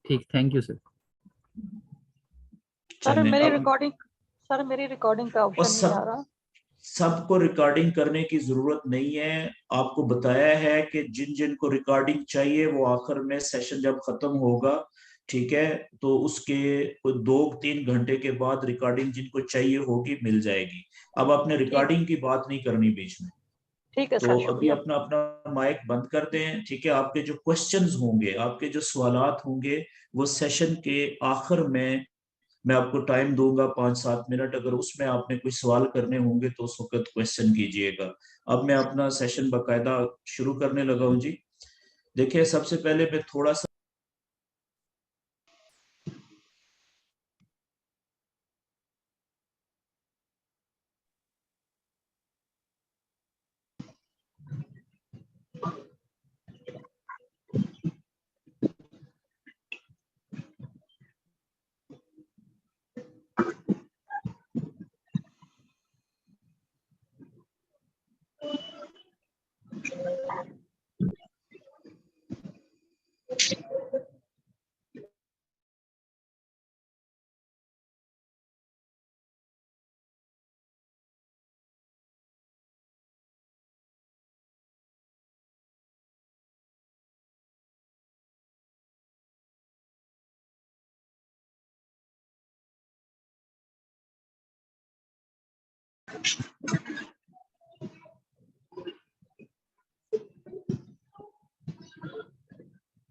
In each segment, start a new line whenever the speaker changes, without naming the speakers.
ठीक, thank you sir.
Sir
चलें,
मेरी
अब
रिकॉर्डिंग का
और
ऑप्शन नहीं आ रहा।
सबको रिकॉर्डिंग करने की जरूरत नहीं है। आपको बताया है कि जिन जिन को रिकॉर्डिंग चाहिए वो आखिर में सेशन जब खत्म होगा, ठीक है, तो उसके 2-3 घंटे के बाद रिकॉर्डिंग जिनको चाहिए होगी मिल जाएगी। अब आपने रिकॉर्डिंग की बात नहीं करनी बीच में।
ठीक है
तो
सर,
अभी
शुक्रिया।
अपना अपना माइक बंद कर दें, ठीक है। आपके जो क्वेश्चंस होंगे, आपके जो सवालात होंगे, वो सेशन के आखिर में मैं आपको टाइम दूंगा 5-7 मिनट। अगर उसमें आपने कोई सवाल करने होंगे तो उस वक्त क्वेश्चन कीजिएगा। अब मैं अपना सेशन बाकायदा शुरू करने लगा हूं जी। देखिए, सबसे पहले मैं थोड़ा सा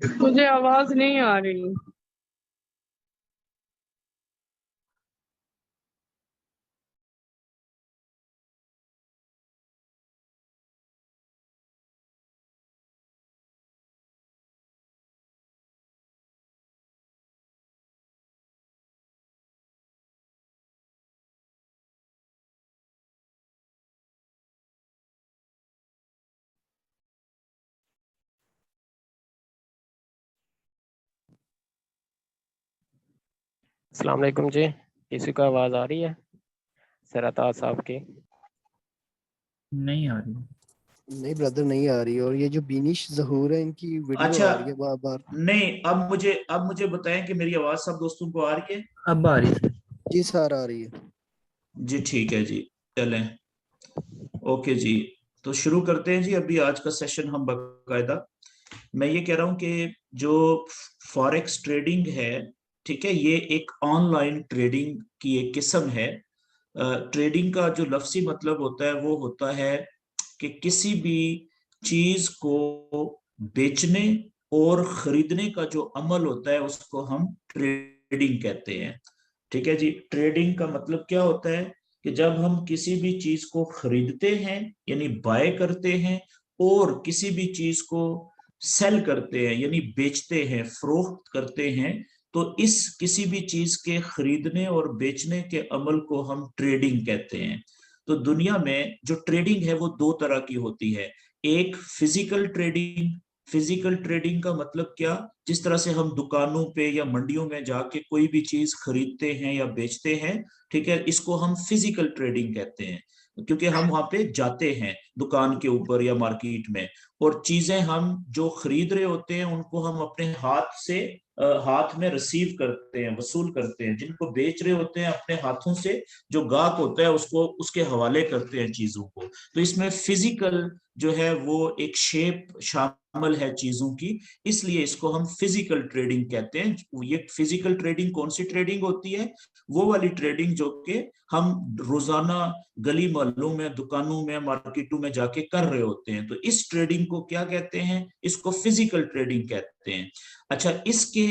मुझे आवाज नहीं आ रही।
अस्सलाम वालेकुम जी, किसी को आवाज़ आ रही है सरताज साहब की?
नहीं आ रही।
नहीं ब्रदर, नहीं आ रही। और ये जो बीनिश ज़हूर है, इनकी वीडियो
अच्छा,
आ रही है बार बार।
नहीं, अब मुझे बताएं कि मेरी आवाज सब दोस्तों को आ रही है?
अब आ रही है।
जी सर, आ रही है
जी ठीक है जी, चलें, ओके जी। तो शुरू करते हैं जी अभी आज का सेशन हम बाकायदा। मैं ये कह रहा हूं कि जो फॉरेक्स ट्रेडिंग है, ठीक है, ये एक ऑनलाइन ट्रेडिंग की एक किस्म है। ट्रेडिंग का जो लफ्जी मतलब होता है वो होता है कि किसी भी चीज को बेचने और खरीदने का जो अमल होता है उसको हम ट्रेडिंग कहते हैं। ठीक है जी। ट्रेडिंग का मतलब क्या होता है कि जब हम किसी भी चीज को खरीदते हैं यानी बाय करते हैं, और किसी भी चीज को सेल करते हैं यानी बेचते हैं, फरोख्त करते हैं, तो इस किसी भी चीज के खरीदने और बेचने के अमल को हम ट्रेडिंग कहते हैं। तो दुनिया में जो ट्रेडिंग है वो दो तरह की होती है। एक फिजिकल ट्रेडिंग। फिजिकल ट्रेडिंग का मतलब क्या? जिस तरह से हम दुकानों पे या मंडियों में जाके कोई भी चीज खरीदते हैं या बेचते हैं, ठीक है, इसको हम फिजिकल ट्रेडिंग कहते हैं, क्योंकि हम वहां पे जाते हैं दुकान के ऊपर या मार्केट में, और चीजें हम जो खरीद रहे होते हैं उनको हम अपने हाथ से हाथ में रिसीव करते हैं, वसूल करते हैं। जिनको बेच रहे होते हैं अपने हाथों से जो गाहक होता है उसको उसके हवाले करते हैं चीजों को। तो इसमें फिजिकल जो है वो एक शेप शामिल है चीजों की, इसलिए इसको हम फिजिकल ट्रेडिंग कहते हैं। ये फिजिकल ट्रेडिंग कौन सी ट्रेडिंग होती है? वो वाली ट्रेडिंग जो कि हम रोजाना गली मोहल्लों में, दुकानों में, मार्केटों में जाके कर रहे होते हैं। तो इस ट्रेडिंग को क्या कहते हैं? इसको फिजिकल ट्रेडिंग कहते हैं। अच्छा, इसके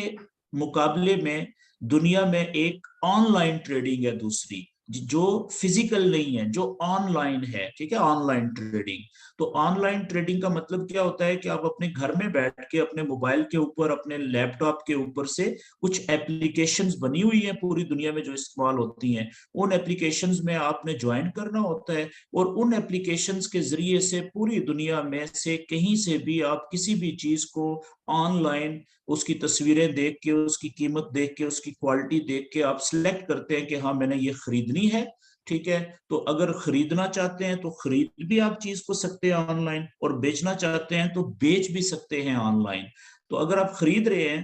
मुकाबले में दुनिया में एक ऑनलाइन ट्रेडिंग है दूसरी, जो फिजिकल नहीं है, जो ऑनलाइन है, ठीक है, ऑनलाइन ट्रेडिंग। तो ऑनलाइन ट्रेडिंग का मतलब क्या होता है कि आप अपने घर में बैठ के अपने मोबाइल के ऊपर, अपने लैपटॉप के ऊपर से कुछ एप्लीकेशंस बनी हुई हैं पूरी दुनिया में जो इस्तेमाल होती हैं, उन एप्लीकेशंस में आपने ज्वाइन करना होता है, और उन एप्लीकेशंस के जरिए से पूरी दुनिया में से कहीं से भी आप किसी भी चीज को ऑनलाइन उसकी तस्वीरें देख के, उसकी कीमत देख के, उसकी क्वालिटी देख के आप सिलेक्ट करते हैं कि हाँ मैंने ये खरीदनी है, ठीक है। तो अगर खरीदना चाहते हैं तो खरीद भी आप चीज को सकते हैं ऑनलाइन, और बेचना चाहते हैं तो बेच भी सकते हैं ऑनलाइन। तो अगर आप खरीद रहे हैं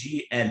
GL,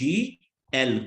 GL,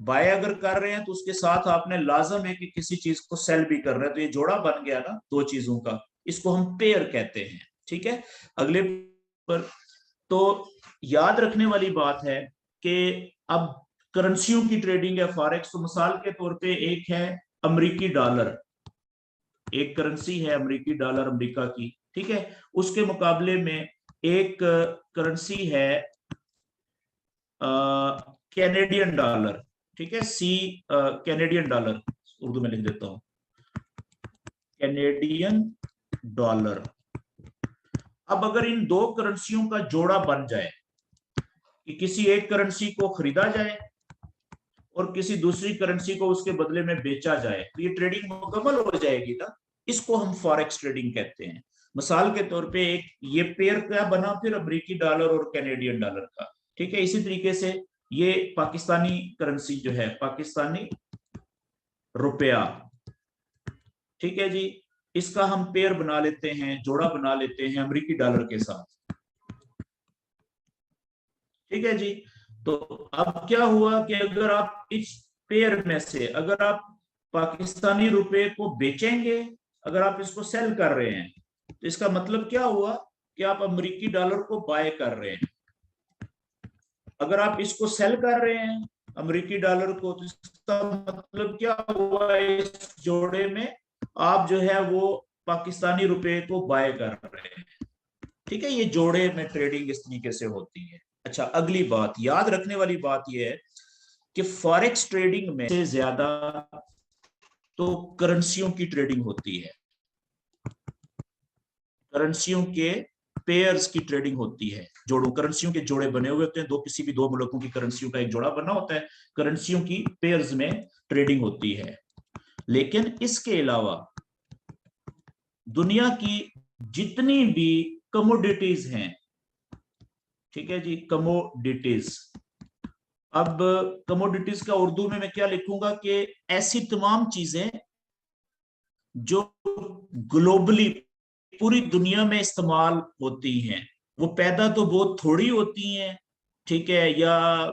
बाय अगर कर रहे हैं तो उसके साथ आपने लाजम है कि किसी चीज को सेल भी कर रहे हैं, तो ये जोड़ा बन गया ना दो चीजों का, इसको हम पेयर कहते हैं। ठीक है, अगले पर तो याद रखने वाली बात है कि अब करेंसियों की ट्रेडिंग है फॉरेक्स, तो मिसाल के तौर पे एक है अमेरिकी डॉलर, एक करेंसी है अमेरिकी डॉलर अमेरिका की, ठीक है, उसके मुकाबले में एक करेंसी है कैनेडियन डॉलर, ठीक है, कैनेडियन डॉलर, उर्दू में लिख देता हूं कैनेडियन डॉलर। अब अगर इन दो करेंसियों का जोड़ा बन जाए कि किसी एक करेंसी को खरीदा जाए और किसी दूसरी करेंसी को उसके बदले में बेचा जाए, तो ये ट्रेडिंग मुकम्मल हो जाएगी ना, इसको हम फॉरेक्स ट्रेडिंग कहते हैं। मिसाल के तौर पे एक ये पेयर क्या बना फिर अमेरिकी डॉलर और कैनेडियन डॉलर का, ठीक है। इसी तरीके से ये पाकिस्तानी करेंसी जो है पाकिस्तानी रुपया, ठीक है जी, इसका हम पेयर बना लेते हैं, जोड़ा बना लेते हैं अमेरिकी डॉलर के साथ, ठीक है जी। तो अब क्या हुआ कि अगर आप इस पेयर में से अगर आप पाकिस्तानी रुपए को बेचेंगे, अगर आप इसको सेल कर रहे हैं, तो इसका मतलब क्या हुआ कि आप अमेरिकी डॉलर को बाय कर रहे हैं। अगर आप इसको सेल कर रहे हैं अमेरिकी डॉलर को, तो इसका मतलब क्या हुआ, इस जोड़े में आप जो है वो पाकिस्तानी रुपए को बाय कर रहे हैं, ठीक है। ये जोड़े में ट्रेडिंग इस तरीके से होती है। अच्छा, अगली बात याद रखने वाली बात यह है कि फॉरेक्स ट्रेडिंग में से ज्यादा तो करेंसियों की ट्रेडिंग होती है, करेंसियों के पेयर्स की ट्रेडिंग होती है, जोड़ों, करेंसियों के जोड़े बने हुए होते हैं, किसी भी दो मुल्कों की करेंसियों का एक जोड़ा बना होता है, करेंसियों की पेयर्स में ट्रेडिंग होती है। लेकिन इसके अलावा दुनिया की जितनी भी कमोडिटीज हैं, ठीक है जी, कमोडिटीज, अब कमोडिटीज का उर्दू में मैं क्या लिखूंगा कि ऐसी तमाम चीजें जो ग्लोबली पूरी दुनिया में इस्तेमाल होती हैं, वो पैदा तो बहुत थोड़ी होती हैं, ठीक है, या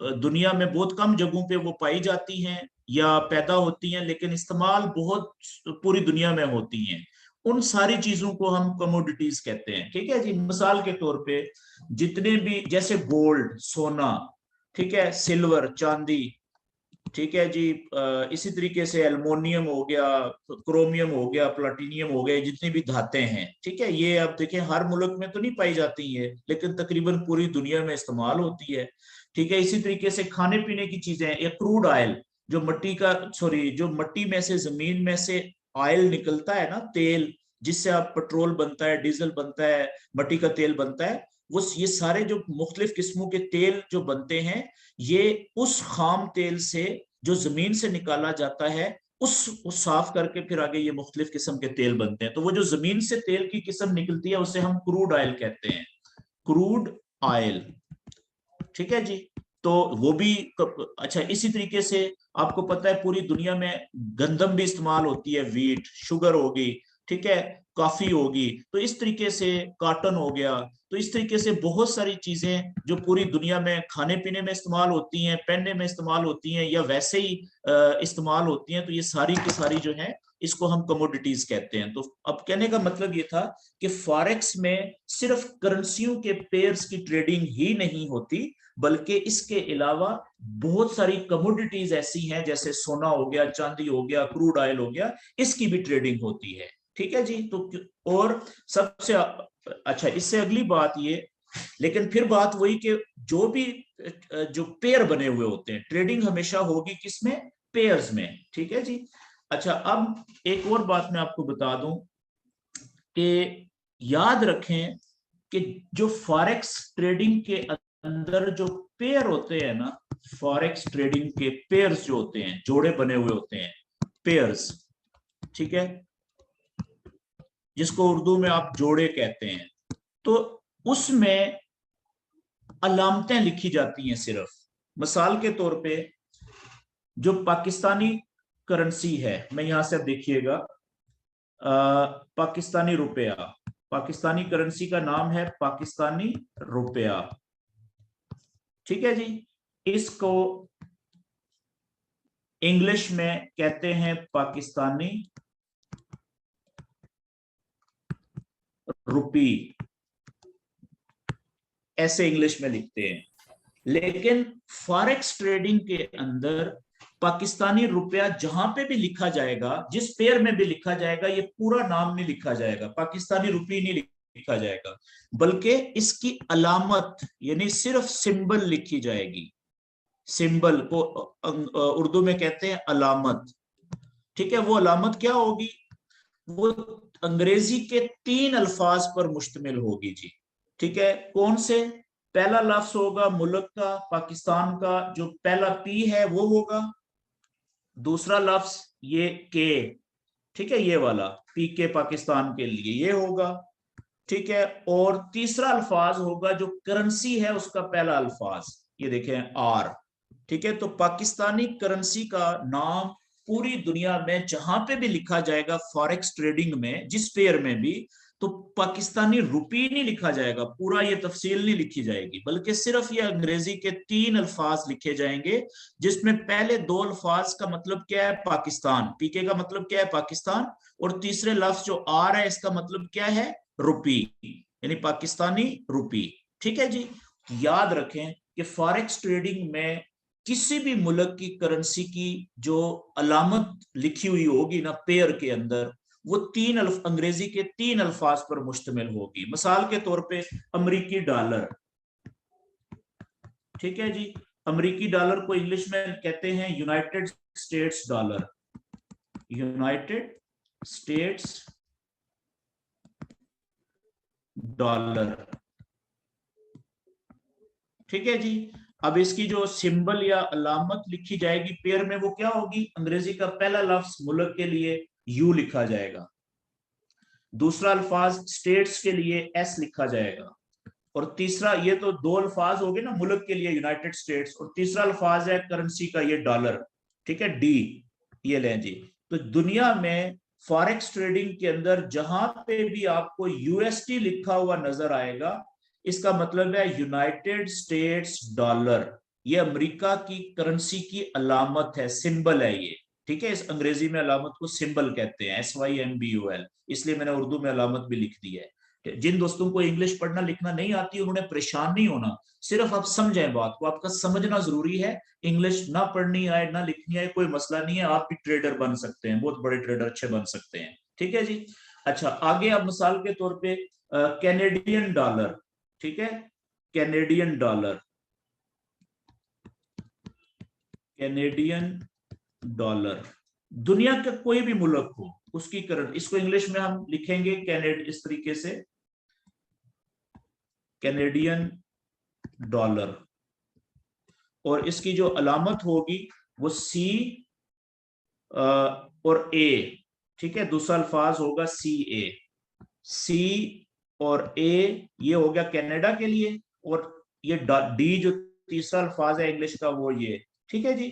दुनिया में बहुत कम जगहों पे वो पाई जाती हैं या पैदा होती हैं, लेकिन इस्तेमाल बहुत पूरी दुनिया में होती हैं। उन सारी चीजों को हम कमोडिटीज कहते हैं, ठीक है जी। मिसाल के तौर पे जितने भी, जैसे गोल्ड, सोना, ठीक है, सिल्वर, चांदी, ठीक है जी, इसी तरीके से एल्युमिनियम हो गया, क्रोमियम हो गया, प्लाटिनियम हो गया, जितनी भी धातें हैं, ठीक है, ये आप देखें हर मुल्क में तो नहीं पाई जाती है, लेकिन तकरीबन पूरी दुनिया में इस्तेमाल होती है, ठीक है। इसी तरीके से खाने पीने की चीजें, या क्रूड ऑयल, जो मट्टी में से, जमीन में से ऑयल निकलता है ना, तेल, जिससे आप पेट्रोल बनता है, डीजल बनता है, मट्टी का तेल बनता है, ये सारे जो मुख्तलिफ किस्मों के तेल जो बनते हैं, ये उस खाम तेल से जो जमीन से निकाला जाता है, उस साफ करके फिर आगे ये मुख्तलिफ किस्म के तेल बनते हैं। तो वो जो जमीन से तेल की किस्म निकलती है उसे हम क्रूड ऑयल कहते हैं, क्रूड ऑयल, ठीक है जी। तो वो भी अच्छा, इसी तरीके से आपको पता है पूरी दुनिया में गंदम भी इस्तेमाल होती है, वीट, शुगर होगी, ठीक है, कॉफी होगी, तो इस तरीके से कॉटन हो गया, तो इस तरीके से बहुत सारी चीजें जो पूरी दुनिया में खाने पीने में इस्तेमाल होती हैं, पहनने में इस्तेमाल होती हैं, या वैसे ही इस्तेमाल होती हैं, तो ये सारी की सारी जो है इसको हम कमोडिटीज कहते हैं। तो अब कहने का मतलब ये था कि फॉरेक्स में सिर्फ करेंसियों के पेयर्स की ट्रेडिंग ही नहीं होती, बल्कि इसके अलावा बहुत सारी कमोडिटीज ऐसी हैं, जैसे सोना हो गया, चांदी हो गया, क्रूड ऑयल हो गया, इसकी भी ट्रेडिंग होती है, ठीक है जी। तो और सबसे अच्छा, इससे अगली बात ये, लेकिन फिर बात वही कि जो पेयर बने हुए होते हैं, ट्रेडिंग हमेशा होगी किसमें, पेयर्स में, ठीक है जी। अच्छा, अब एक और बात मैं आपको बता दूं कि याद रखें कि जो फॉरेक्स ट्रेडिंग के अंदर जो पेयर होते हैं ना, फॉरेक्स ट्रेडिंग के पेयर्स जो होते हैं, जोड़े बने हुए होते हैं, पेयर्स, ठीक है, जिसको उर्दू में आप जोड़े कहते हैं, तो उसमें अलामतें लिखी जाती हैं सिर्फ। मिसाल के तौर पे जो पाकिस्तानी करेंसी है, मैं यहां से अब देखिएगा, पाकिस्तानी रुपया, पाकिस्तानी करेंसी का नाम है पाकिस्तानी रुपया, ठीक है जी। इसको इंग्लिश में कहते हैं पाकिस्तानी रुपी, ऐसे इंग्लिश में लिखते हैं। लेकिन फॉरेक्स ट्रेडिंग के अंदर पाकिस्तानी रुपया जहां पे भी लिखा जाएगा, जिस पेयर में भी लिखा जाएगा, ये पूरा नाम नहीं लिखा जाएगा, पाकिस्तानी रुपी नहीं लिखा जाएगा, बल्कि इसकी अलामत यानी सिर्फ सिंबल लिखी जाएगी। सिंबल को उर्दू में कहते हैं अलामत, ठीक है। वो अलामत क्या होगी? वो अंग्रेजी के 3 अल्फाज पर मुश्तमिल होगी जी, ठीक है। कौन से? पहला लफ्ज होगा मुल्क का, पाकिस्तान का, जो पहला पी है वो होगा। दूसरा लफ्ज ये के, ठीक है, ये वाला पी के पाकिस्तान के लिए ये होगा, ठीक है। और तीसरा अल्फाज होगा जो करेंसी है उसका पहला अल्फाज, ये देखें आर, ठीक है। तो पाकिस्तानी करेंसी का नाम पूरी दुनिया में जहां पे भी लिखा जाएगा फॉरेक्स ट्रेडिंग में, जिस पेयर में भी, तो पाकिस्तानी रुपी नहीं लिखा जाएगा, पूरा ये तफसील नहीं लिखी जाएगी, बल्कि सिर्फ ये अंग्रेजी के 3 अल्फाज लिखे जाएंगे, जिसमें पहले 2 अल्फाज का मतलब क्या है? पाकिस्तान, पीके का मतलब क्या है? पाकिस्तान, और तीसरे लफ्ज जो आर है इसका मतलब क्या है? रुपी, यानी पाकिस्तानी रुपी, ठीक है जी। याद रखें कि फॉरेक्स ट्रेडिंग में किसी भी मुल्क की करेंसी की जो अलामत लिखी हुई होगी ना पेयर के अंदर, वो अंग्रेजी के 3 अल्फाज पर मुश्तमिल होगी। मिसाल के तौर पे अमेरिकी डॉलर, ठीक है जी। अमेरिकी डॉलर को इंग्लिश में कहते हैं United states dollar, United states dollar, ठीक है जी। अब इसकी जो सिंबल या अलामत लिखी जाएगी पेयर में, वो क्या होगी? अंग्रेजी का पहला लफ्ज मुल्क के लिए यू लिखा जाएगा, दूसरा अल्फाज स्टेट्स के लिए एस लिखा जाएगा, और तीसरा, ये तो 2 अल्फाज हो गए ना मुल्क के लिए यूनाइटेड स्टेट्स, और तीसरा अल्फाज है करेंसी का ये डॉलर, ठीक है, डी, ये लें जी। तो दुनिया में फॉरेक्स ट्रेडिंग के अंदर जहां पे भी आपको यूएसडी लिखा हुआ नजर आएगा, इसका मतलब है यूनाइटेड स्टेट्स डॉलर, ये अमेरिका की करेंसी की अलामत है, सिंबल है ये, ठीक है। इस अंग्रेजी में अलामत को सिंबल कहते हैं, SYMBOL, इसलिए मैंने उर्दू में अलामत भी लिख दी है। जिन दोस्तों को इंग्लिश पढ़ना लिखना नहीं आती उन्होंने परेशान नहीं होना, सिर्फ आप समझें बात को, आपका समझना जरूरी है। इंग्लिश ना पढ़नी आए ना लिखनी आए कोई मसला नहीं है, आप भी ट्रेडर बन सकते हैं, बहुत बड़े ट्रेडर अच्छे बन सकते हैं, ठीक है जी। अच्छा, आगे अब मिसाल के तौर पे कैनेडियन डॉलर, ठीक है, कैनेडियन डॉलर, कैनेडियन डॉलर, दुनिया का कोई भी मुल्क हो उसकी करंट, इसको इंग्लिश में हम लिखेंगे इस तरीके से, कैनेडियन डॉलर, और इसकी जो अलामत होगी वो सी और ए, ठीक है, दूसरा अल्फाज होगा CA, सी और ए, ये हो गया कनाडा के लिए, और ये डी जो तीसरा अल्फाज है इंग्लिश का वो ये, ठीक है जी।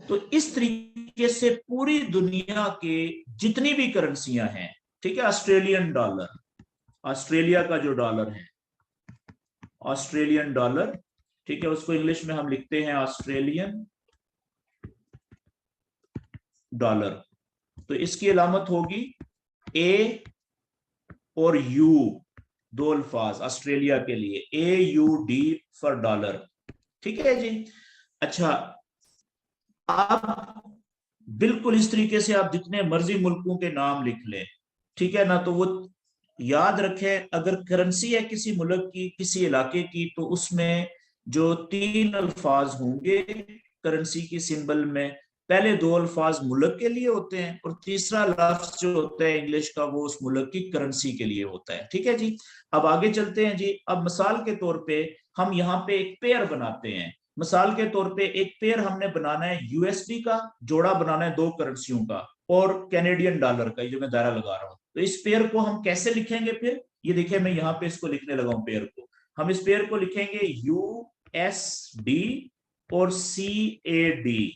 तो इस तरीके से पूरी दुनिया के जितनी भी करेंसियां हैं, ठीक है, ऑस्ट्रेलियन डॉलर, ऑस्ट्रेलिया का जो डॉलर है ऑस्ट्रेलियन डॉलर, ठीक है, उसको इंग्लिश में हम लिखते हैं ऑस्ट्रेलियन डॉलर। तो इसकी अलामत होगी ए और यू, 2 अल्फाज ऑस्ट्रेलिया के लिए, AUD फॉर डॉलर, ठीक है जी। अच्छा, आप बिल्कुल इस तरीके से आप जितने मर्जी मुल्कों के नाम लिख लें, ठीक है ना, तो वो याद रखें अगर करेंसी है किसी मुल्क की, किसी इलाके की, तो उसमें जो 3 अल्फाज होंगे करेंसी की सिंबल में, पहले 2 अल्फाज मुल्क के लिए होते हैं और तीसरा लफ्ज जो होता है इंग्लिश का वो उस मुल्क की करेंसी के लिए होता है, ठीक है जी। अब आगे चलते हैं जी। अब मिसाल के तौर पे हम यहाँ पे एक पेयर बनाते हैं, मिसाल के तौर पे एक पेयर हमने बनाना है USD का, जोड़ा बनाना है 2 करेंसियों का, और कैनेडियन डॉलर का, ये जो मैं दायरा लगा रहा हूँ। तो इस पेयर को हम कैसे लिखेंगे फिर? ये देखिए मैं यहाँ पे इसको लिखने लगा हूँ पेयर को, हम इस पेयर को लिखेंगे USD और CAD।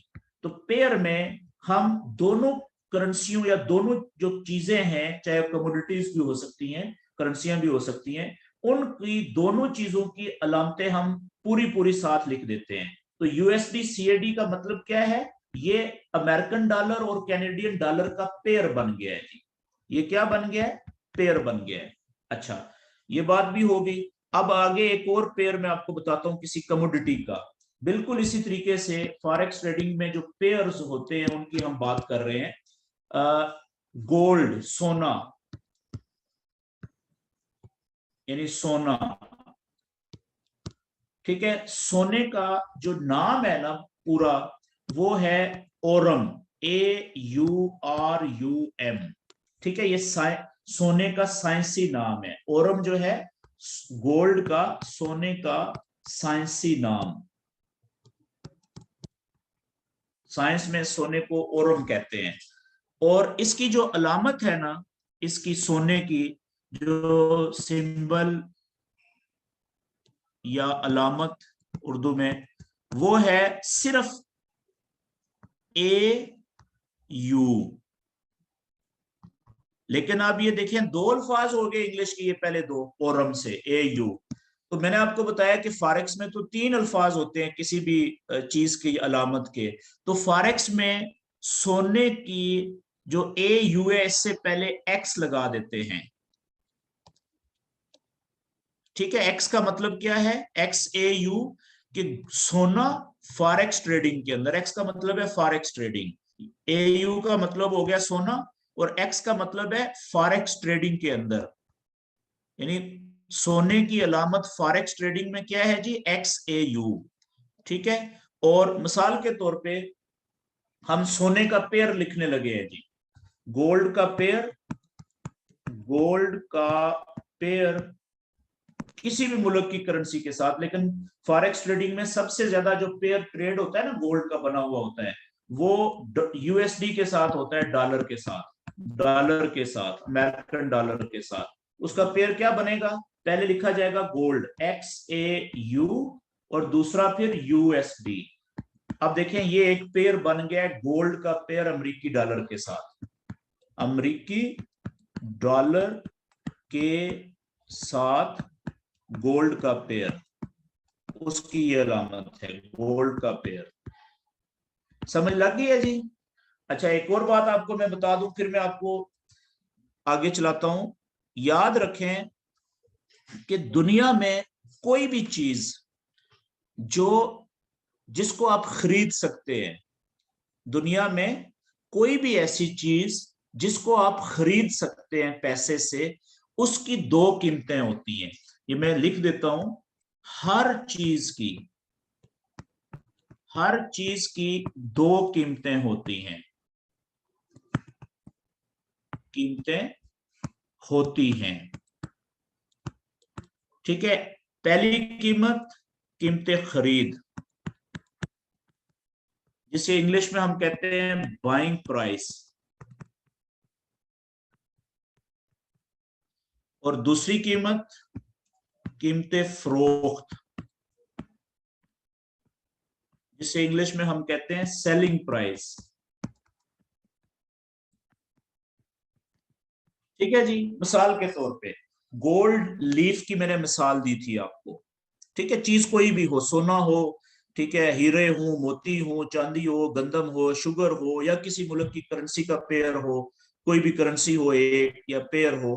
तो पेयर में हम दोनों करेंसियों या दोनों जो चीजें हैं, चाहे कमोडिटीज भी हो सकती हैं, करेंसियां भी हो सकती हैं, उनकी दोनों चीजों की अलामतें हम पूरी साथ लिख देते हैं। तो USD CAD का मतलब क्या है? ये अमेरिकन डॉलर और कैनेडियन डॉलर का पेयर बन गया है जी। ये क्या बन गया है? पेयर बन गया है। अच्छा, ये बात भी हो गई। अब आगे एक और पेयर मैं आपको बताता हूं किसी कमोडिटी का। बिल्कुल इसी तरीके से फॉरेक्स ट्रेडिंग में जो पेयर्स होते हैं उनकी हम बात कर रहे हैं। गोल्ड, सोना, यानी सोना, ठीक है। सोने का जो नाम है ना पूरा, वो है ओरम, AURUM, ठीक है। ये सोने का साइंसी नाम है। ओरम जो है गोल्ड का, सोने का साइंसी नाम। साइंस में सोने को ओरम कहते हैं। और इसकी जो अलामत है ना, इसकी सोने की जो सिंबल या अलामत उर्दू में, वो है सिर्फ AU। लेकिन आप ये देखें, दो अल्फाज हो गए इंग्लिश के ये पहले दो, ओरम से AU। तो मैंने आपको बताया कि फॉरेक्स में तो 3 अल्फाज होते हैं किसी भी चीज की अलामत के। तो फॉरेक्स में सोने की जो AU है, इससे पहले X लगा देते हैं, ठीक है। X का मतलब क्या है? XAU, कि सोना फॉरेक्स ट्रेडिंग के अंदर, X का मतलब है फॉरेक्स ट्रेडिंग, AU का मतलब हो गया सोना, और X का मतलब है फॉरेक्स ट्रेडिंग के अंदर। यानी सोने की अलामत फॉरेक्स ट्रेडिंग में क्या है जी? XAU, ठीक है। और मिसाल के तौर पे हम सोने का पेयर लिखने लगे हैं जी, गोल्ड का पेयर, गोल्ड का पेयर किसी भी मुल्क की करेंसी के साथ। लेकिन फॉरेक्स ट्रेडिंग में सबसे ज्यादा जो पेयर ट्रेड होता है ना, गोल्ड का बना हुआ होता है, वो USD के साथ होता है, डॉलर के साथ, डॉलर के साथ, अमेरिकन डॉलर के साथ। उसका पेयर क्या बनेगा? पहले लिखा जाएगा गोल्ड XAU और दूसरा फिर USD। अब देखें, ये एक पेयर बन गया है, गोल्ड का पेयर अमेरिकी डॉलर के साथ, अमेरिकी डॉलर के साथ गोल्ड का पेयर, उसकी ये अलामत है, गोल्ड का पेयर। समझ लग गई है जी? अच्छा, एक और बात आपको मैं बता दूं, फिर मैं आपको आगे चलाता हूं। याद रखें कि दुनिया में कोई भी चीज जिसको आप खरीद सकते हैं, दुनिया में कोई भी ऐसी चीज जिसको आप खरीद सकते हैं पैसे से, उसकी 2 कीमतें होती हैं। ये मैं लिख देता हूं, हर चीज की 2 कीमतें होती हैं, कीमतें होती हैं, ठीक है। पहली कीमत, कीमतें खरीद, जिसे इंग्लिश में हम कहते हैं बाइंग प्राइस। और दूसरी कीमत, कीमतें फरोख्त, जिसे इंग्लिश में हम कहते हैं सेलिंग प्राइस, ठीक है जी। मिसाल के तौर पे गोल्ड लीफ की मैंने मिसाल दी थी आपको, ठीक है। चीज कोई भी हो, सोना हो, ठीक है, हीरे हो, मोती हो, चांदी हो, गंदम हो, शुगर हो, या किसी मुल्क की करेंसी का पेयर हो, कोई भी करेंसी हो एक या पेयर हो,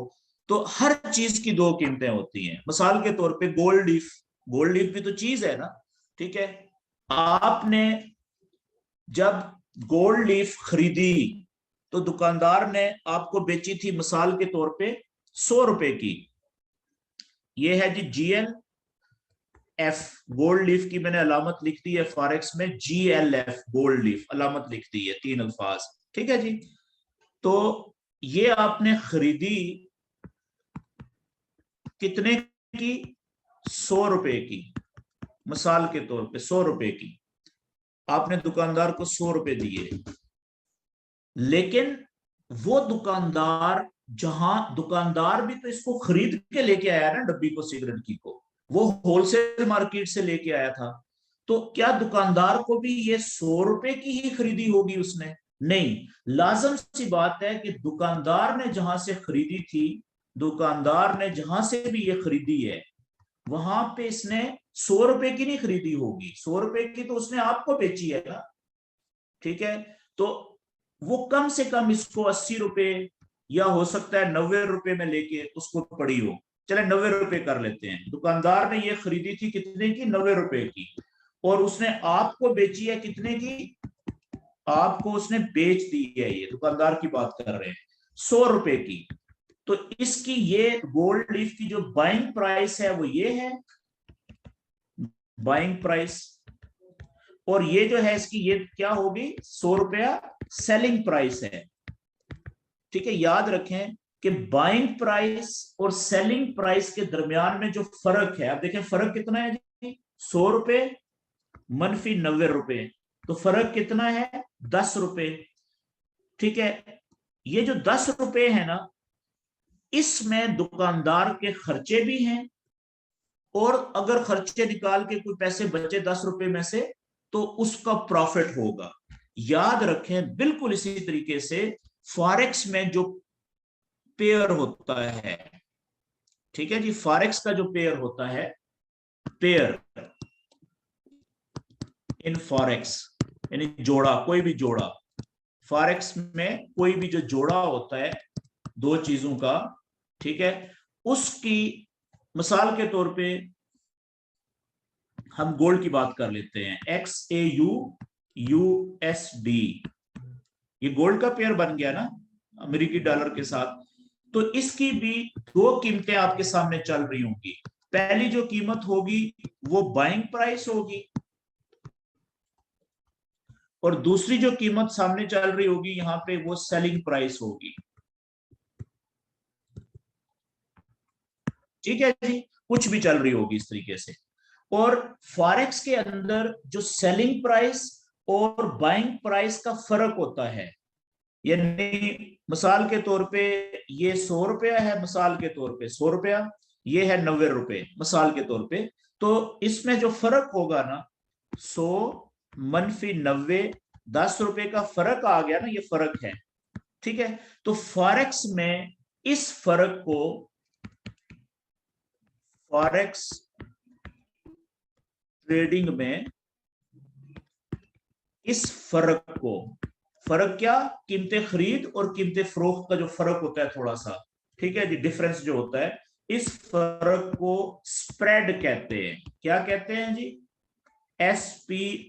तो हर चीज की 2 कीमतें होती हैं। मिसाल के तौर पे गोल्ड लीफ, गोल्ड लीफ भी तो चीज है ना, ठीक है। आपने जब गोल्ड लीफ खरीदी तो दुकानदार ने आपको बेची थी मिसाल के तौर पे 100 रुपए की। ये है जी GLF, गोल्ड लीफ की मैंने अलामत लिख दी है फॉरेक्स में, GLF गोल्ड लीफ अलामत लिख दी है, 3 अल्फाज, ठीक है जी। तो ये आपने खरीदी कितने की? 100 रुपए की, मिसाल के तौर पे 100 रुपए की आपने दुकानदार को 100 रुपए दिए। लेकिन वो दुकानदार भी तो इसको खरीद के लेके आया ना, डब्बी को, सिगरेट की को, वो होलसेल मार्केट से लेके आया था। तो क्या दुकानदार को भी ये 100 रुपए की ही खरीदी होगी उसने? नहीं, लाजम सी बात है कि दुकानदार ने जहां से खरीदी थी, दुकानदार ने जहां से भी ये खरीदी है, वहां पे इसने 100 रुपए की नहीं खरीदी होगी, 100 रुपए की तो उसने आपको बेची है ना, ठीक है, तो वो कम से कम इसको 80 रुपए या हो सकता है 90 रुपए में लेके उसको पड़ी हो, चले 90 रुपए कर लेते हैं। दुकानदार ने ये खरीदी थी कितने की, 90 रुपए की, और उसने आपको बेची है कितने की, आपको उसने बेच दी है, ये दुकानदार की बात कर रहे हैं, 100 रुपए की। तो इसकी ये गोल्ड लीफ की जो बाइंग प्राइस है वो ये है बाइंग प्राइस, और ये जो है इसकी ये क्या होगी, 100 रुपया सेलिंग प्राइस है। ठीक है, याद रखें कि बाइंग प्राइस और सेलिंग प्राइस के दरमियान में जो फर्क है, आप देखें फर्क कितना है जी, 100 रुपए मनफी 90 रुपए, तो फर्क कितना है, 10 रुपए। ठीक है, ये जो 10 रुपए है ना, इसमें दुकानदार के खर्चे भी हैं, और अगर खर्चे निकाल के कोई पैसे बचे 10 रुपए में से तो उसका प्रॉफिट होगा। याद रखें बिल्कुल इसी तरीके से फॉरेक्स में जो पेयर होता है, ठीक है जी, फॉरेक्स का जो पेयर होता है, पेयर इन फॉरेक्स यानी जोड़ा, कोई भी जोड़ा, फॉरेक्स में कोई भी जो जोड़ा होता है दो चीजों का, ठीक है, उसकी मिसाल के तौर पे हम गोल्ड की बात कर लेते हैं, XAU USD, ये गोल्ड का पेयर बन गया ना अमेरिकी डॉलर के साथ। तो इसकी भी दो कीमतें आपके सामने चल रही होंगी। पहली जो कीमत होगी वो बाइंग प्राइस होगी, और दूसरी जो कीमत सामने चल रही होगी यहां पे वो सेलिंग प्राइस होगी। ठीक है जी, कुछ भी चल रही होगी इस तरीके से। और फॉरेक्स के अंदर जो सेलिंग प्राइस और बाइंग प्राइस का फर्क होता है, यानी मिसाल के तौर पे ये 100 रुपया है, मिसाल के तौर पे 100 रुपया, ये है 90 रुपए मिसाल के तौर पे, तो इसमें जो फर्क होगा ना 100 मनफी 90, 10 रुपए का फर्क आ गया ना, ये फर्क है। ठीक है, तो फॉरेक्स में इस फर्क को, फॉरेक्स ट्रेडिंग में इस फर्क को, फर्क क्या, कीमतें खरीद और कीमतें फरोख्त का जो फर्क होता है थोड़ा सा, ठीक है जी, डिफरेंस जो होता है, इस फर्क को स्प्रेड कहते हैं। क्या कहते हैं जी, SPREAD,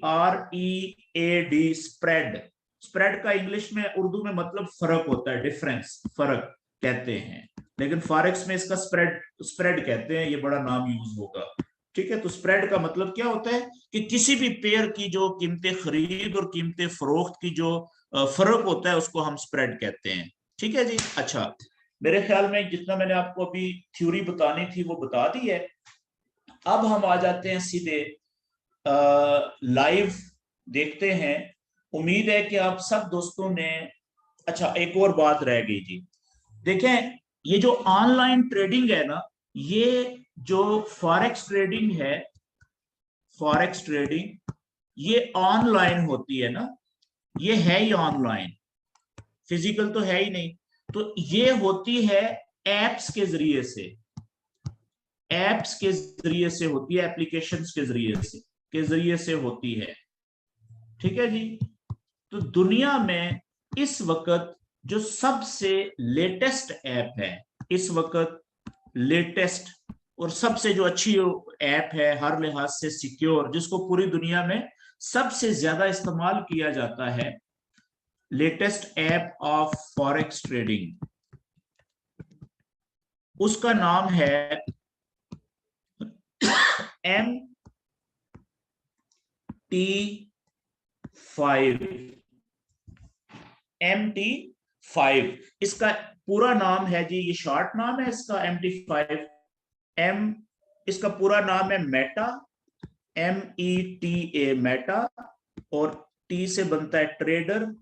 स्प्रेड। स्प्रेड का इंग्लिश में उर्दू में मतलब फर्क होता है, डिफरेंस, फर्क कहते हैं, लेकिन फॉरेक्स में इसका स्प्रेड कहते हैं, ये बड़ा नाम यूज होगा। ठीक है, तो स्प्रेड का मतलब क्या होता है कि किसी भी पेयर की जो कीमतें खरीद और कीमतें फरोख्त की जो फर्क होता है उसको हम स्प्रेड कहते हैं। ठीक है जी, अच्छा, मेरे ख्याल में जितना मैंने आपको अभी थ्योरी बतानी थी वो बता दी है। अब हम आ जाते हैं सीधे लाइव देखते हैं। उम्मीद है कि आप सब दोस्तों ने, अच्छा एक और बात रह गई जी, देखें ये जो ऑनलाइन ट्रेडिंग है ना, ये जो फॉरेक्स ट्रेडिंग है, फॉरेक्स ट्रेडिंग ये ऑनलाइन होती है ना, ये है ही ऑनलाइन, फिजिकल तो है ही नहीं। तो ये होती है एप्स के जरिए से, एप्स के जरिए से होती है, एप्लीकेशंस के जरिए से होती है। ठीक है जी, तो दुनिया में इस वक्त जो सबसे लेटेस्ट ऐप है, इस वक्त लेटेस्ट और सबसे जो अच्छी ऐप है, हर लिहाज से सिक्योर, जिसको पूरी दुनिया में सबसे ज्यादा इस्तेमाल किया जाता है, latest app of forex trading, उसका नाम है MT5। इसका पूरा नाम है जी, ये शॉर्ट नाम है इसका MT5। इसका पूरा नाम है मेटा, META, मेटा, और T से बनता है ट्रेडर,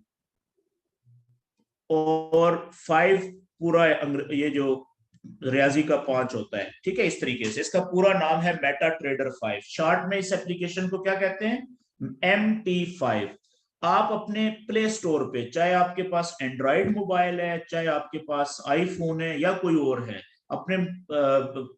और 5 पूरा ये जो रियाजी का 5 होता है। ठीक है, इस तरीके से इसका पूरा नाम है मेटा ट्रेडर 5। शॉर्ट में इस एप्लीकेशन को क्या कहते हैं, MT5। आप अपने प्ले स्टोर पे, चाहे आपके पास एंड्रॉइड मोबाइल है, चाहे आपके पास आईफोन है या कोई और है, अपने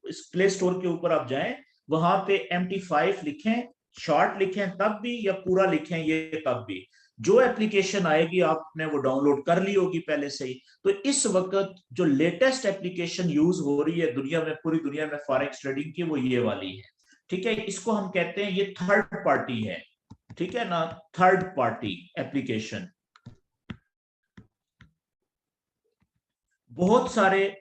इस प्ले स्टोर के ऊपर आप जाएं, वहां पे MT5 लिखें, शॉर्ट लिखें तब भी या पूरा लिखें ये तब भी, जो एप्लीकेशन आएगी आपने वो डाउनलोड कर ली होगी पहले से ही। तो इस वक्त जो लेटेस्ट एप्लीकेशन यूज हो रही है दुनिया में, पूरी दुनिया में फॉरेक्स ट्रेडिंग की, वो ये वाली है, ठीक है। इसको हम कहते हैं ये थर्ड पार्टी है, ठीक है ना, थर्ड पार्टी एप्लीकेशन। बहुत सारे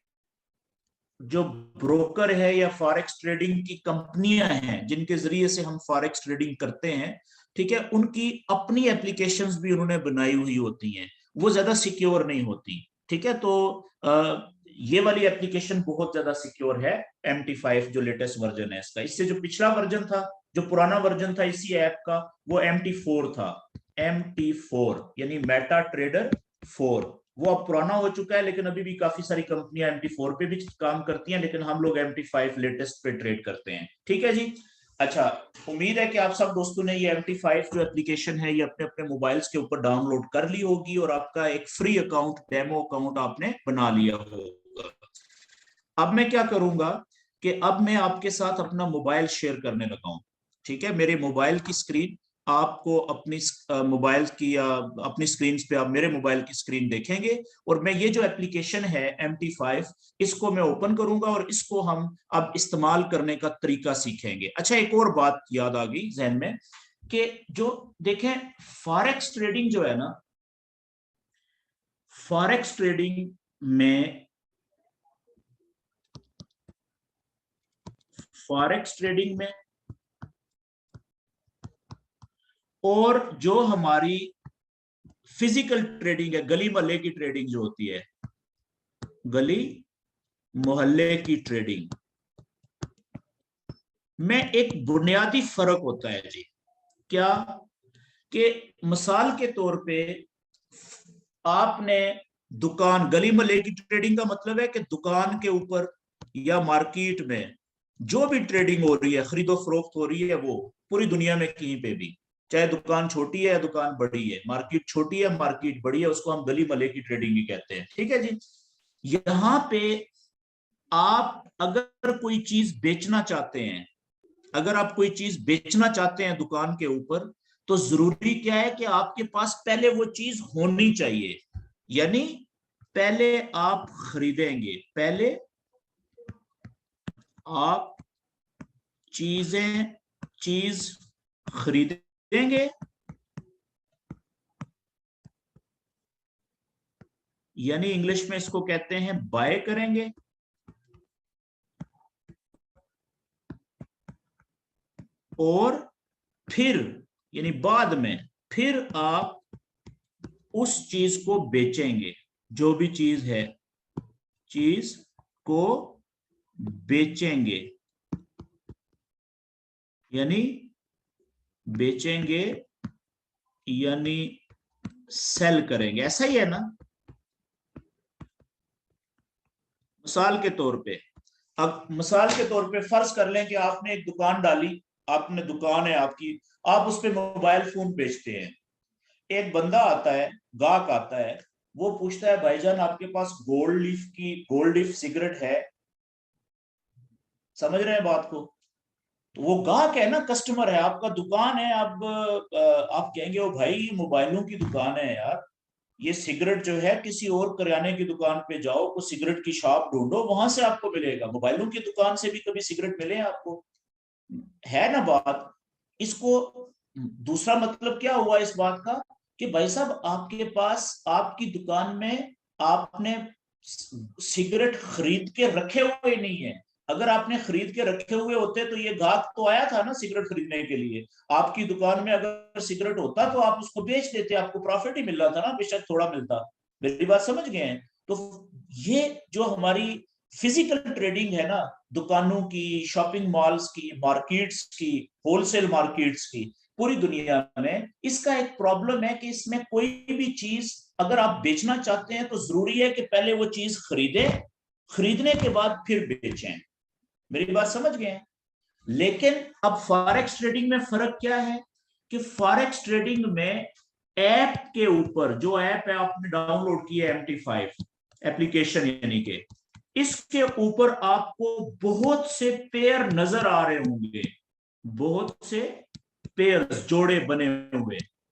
जो ब्रोकर है या फॉरेक्स ट्रेडिंग की कंपनियां हैं जिनके जरिए से हम फॉरेक्स ट्रेडिंग करते हैं, ठीक है, उनकी अपनी एप्लीकेशंस भी उन्होंने बनाई हुई होती हैं, वो ज्यादा सिक्योर नहीं होती, ठीक है। तो ये वाली एप्लीकेशन बहुत ज्यादा सिक्योर है, MT5 जो लेटेस्ट वर्जन है इसका। इससे जो पिछला वर्जन था, जो पुराना वर्जन था इसी ऐप का, वो MT4 था, MT4 यानी मेटा ट्रेडर 4। वो अब पुराना हो चुका है, लेकिन अभी भी काफी सारी कंपनियां MT4 पे भी काम करती हैं, लेकिन हम लोग MT5 लेटेस्ट पे ट्रेड करते हैं, ठीक है जी। अच्छा, उम्मीद है कि आप सब दोस्तों ने ये MT5 जो एप्लीकेशन है ये अपने अपने मोबाइल्स के ऊपर डाउनलोड कर ली होगी और आपका एक फ्री अकाउंट, डेमो अकाउंट आपने बना लिया होगा। अब मैं क्या करूंगा कि अब मैं आपके साथ अपना मोबाइल शेयर करने लगा हूं, ठीक है। मेरे मोबाइल की स्क्रीन आपको अपनी मोबाइल की या अपनी स्क्रीन पे आप मेरे मोबाइल की स्क्रीन देखेंगे और मैं ये जो एप्लीकेशन है MT5 इसको मैं ओपन करूंगा और इसको हम अब इस्तेमाल करने का तरीका सीखेंगे। अच्छा, एक और बात याद आ गई जहन में कि जो देखें फॉरेक्स ट्रेडिंग जो है ना, फॉरेक्स ट्रेडिंग में और जो हमारी फिजिकल ट्रेडिंग है, गली मोहल्ले की ट्रेडिंग जो होती है, गली मोहल्ले की ट्रेडिंग में एक बुनियादी फर्क होता है जी। क्या कि मिसाल के तौर पे आपने दुकान, गली मोहल्ले की ट्रेडिंग का मतलब है कि दुकान के ऊपर या मार्केट में जो भी ट्रेडिंग हो रही है, खरीदो फरोख्त हो रही है, वो पूरी दुनिया में कहीं पे भी, चाहे दुकान छोटी है या दुकान बड़ी है, मार्केट छोटी है मार्केट बड़ी है, उसको हम गली मोहल्ले की ट्रेडिंग ही कहते हैं, ठीक है जी। यहां पे आप अगर कोई चीज बेचना चाहते हैं, अगर आप कोई चीज बेचना चाहते हैं दुकान के ऊपर, तो जरूरी क्या है कि आपके पास पहले वो चीज होनी चाहिए, यानी पहले आप खरीदेंगे, पहले आप चीज खरीदेंगे, यानी इंग्लिश में इसको कहते हैं बाय करेंगे, और फिर यानी बाद में फिर आप उस चीज को बेचेंगे, जो भी चीज है, चीज को बेचेंगे, यानी बेचेंगे यानी सेल करेंगे, ऐसा ही है ना। मिसाल के तौर पे, अब मिसाल के तौर पे फर्ज कर लें कि आपने एक दुकान डाली, आपने दुकान है आपकी, आप उस पे मोबाइल फोन बेचते हैं। एक बंदा आता है, गाहक आता है, वो पूछता है भाईजान आपके पास गोल्ड लीफ सिगरेट है, समझ रहे हैं बात को। तो वो गाहक है ना, कस्टमर है, आपका दुकान है, आप कहेंगे ओ भाई मोबाइलों की दुकान है यार, ये सिगरेट जो है किसी और करियाने की दुकान पे जाओ, को सिगरेट की शॉप ढूंढो, वहां से आपको मिलेगा, मोबाइलों की दुकान से भी कभी सिगरेट मिले आपको, है ना बात। इसको दूसरा मतलब क्या हुआ इस बात का कि भाई साहब आपके पास, आपकी दुकान में आपने सिगरेट खरीद के रखे हुए नहीं है। अगर आपने खरीद के रखे हुए होते तो ये गाहक तो आया था ना सिगरेट खरीदने के लिए, आपकी दुकान में अगर सिगरेट होता तो आप उसको बेच देते, आपको प्रॉफिट ही मिल रहा था ना, बेशक थोड़ा मिलता। मेरी बात समझ गए हैं। तो ये जो हमारी फिजिकल ट्रेडिंग है ना, दुकानों की, शॉपिंग मॉल्स की, मार्केट्स की, होलसेल मार्केट्स की, पूरी दुनिया में इसका एक प्रॉब्लम है कि इसमें कोई भी चीज अगर आप बेचना चाहते हैं तो जरूरी है कि पहले वो चीज खरीदें, खरीदने के बाद फिर बेचें। मेरी बात समझ गए हैं। लेकिन अब फॉरेक्स ट्रेडिंग में फर्क क्या है कि फॉरेक्स ट्रेडिंग में ऐप के ऊपर, जो ऐप है आपने डाउनलोड की है MT5 एप्लीकेशन, यानी कि इसके ऊपर आपको बहुत से पेयर नजर आ रहे होंगे, बहुत से पेयर्स, जोड़े बने हुए,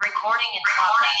Recording in progress.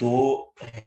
2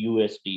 USD.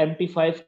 MT5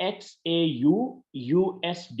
XAU USD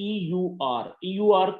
EUR. EUR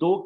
2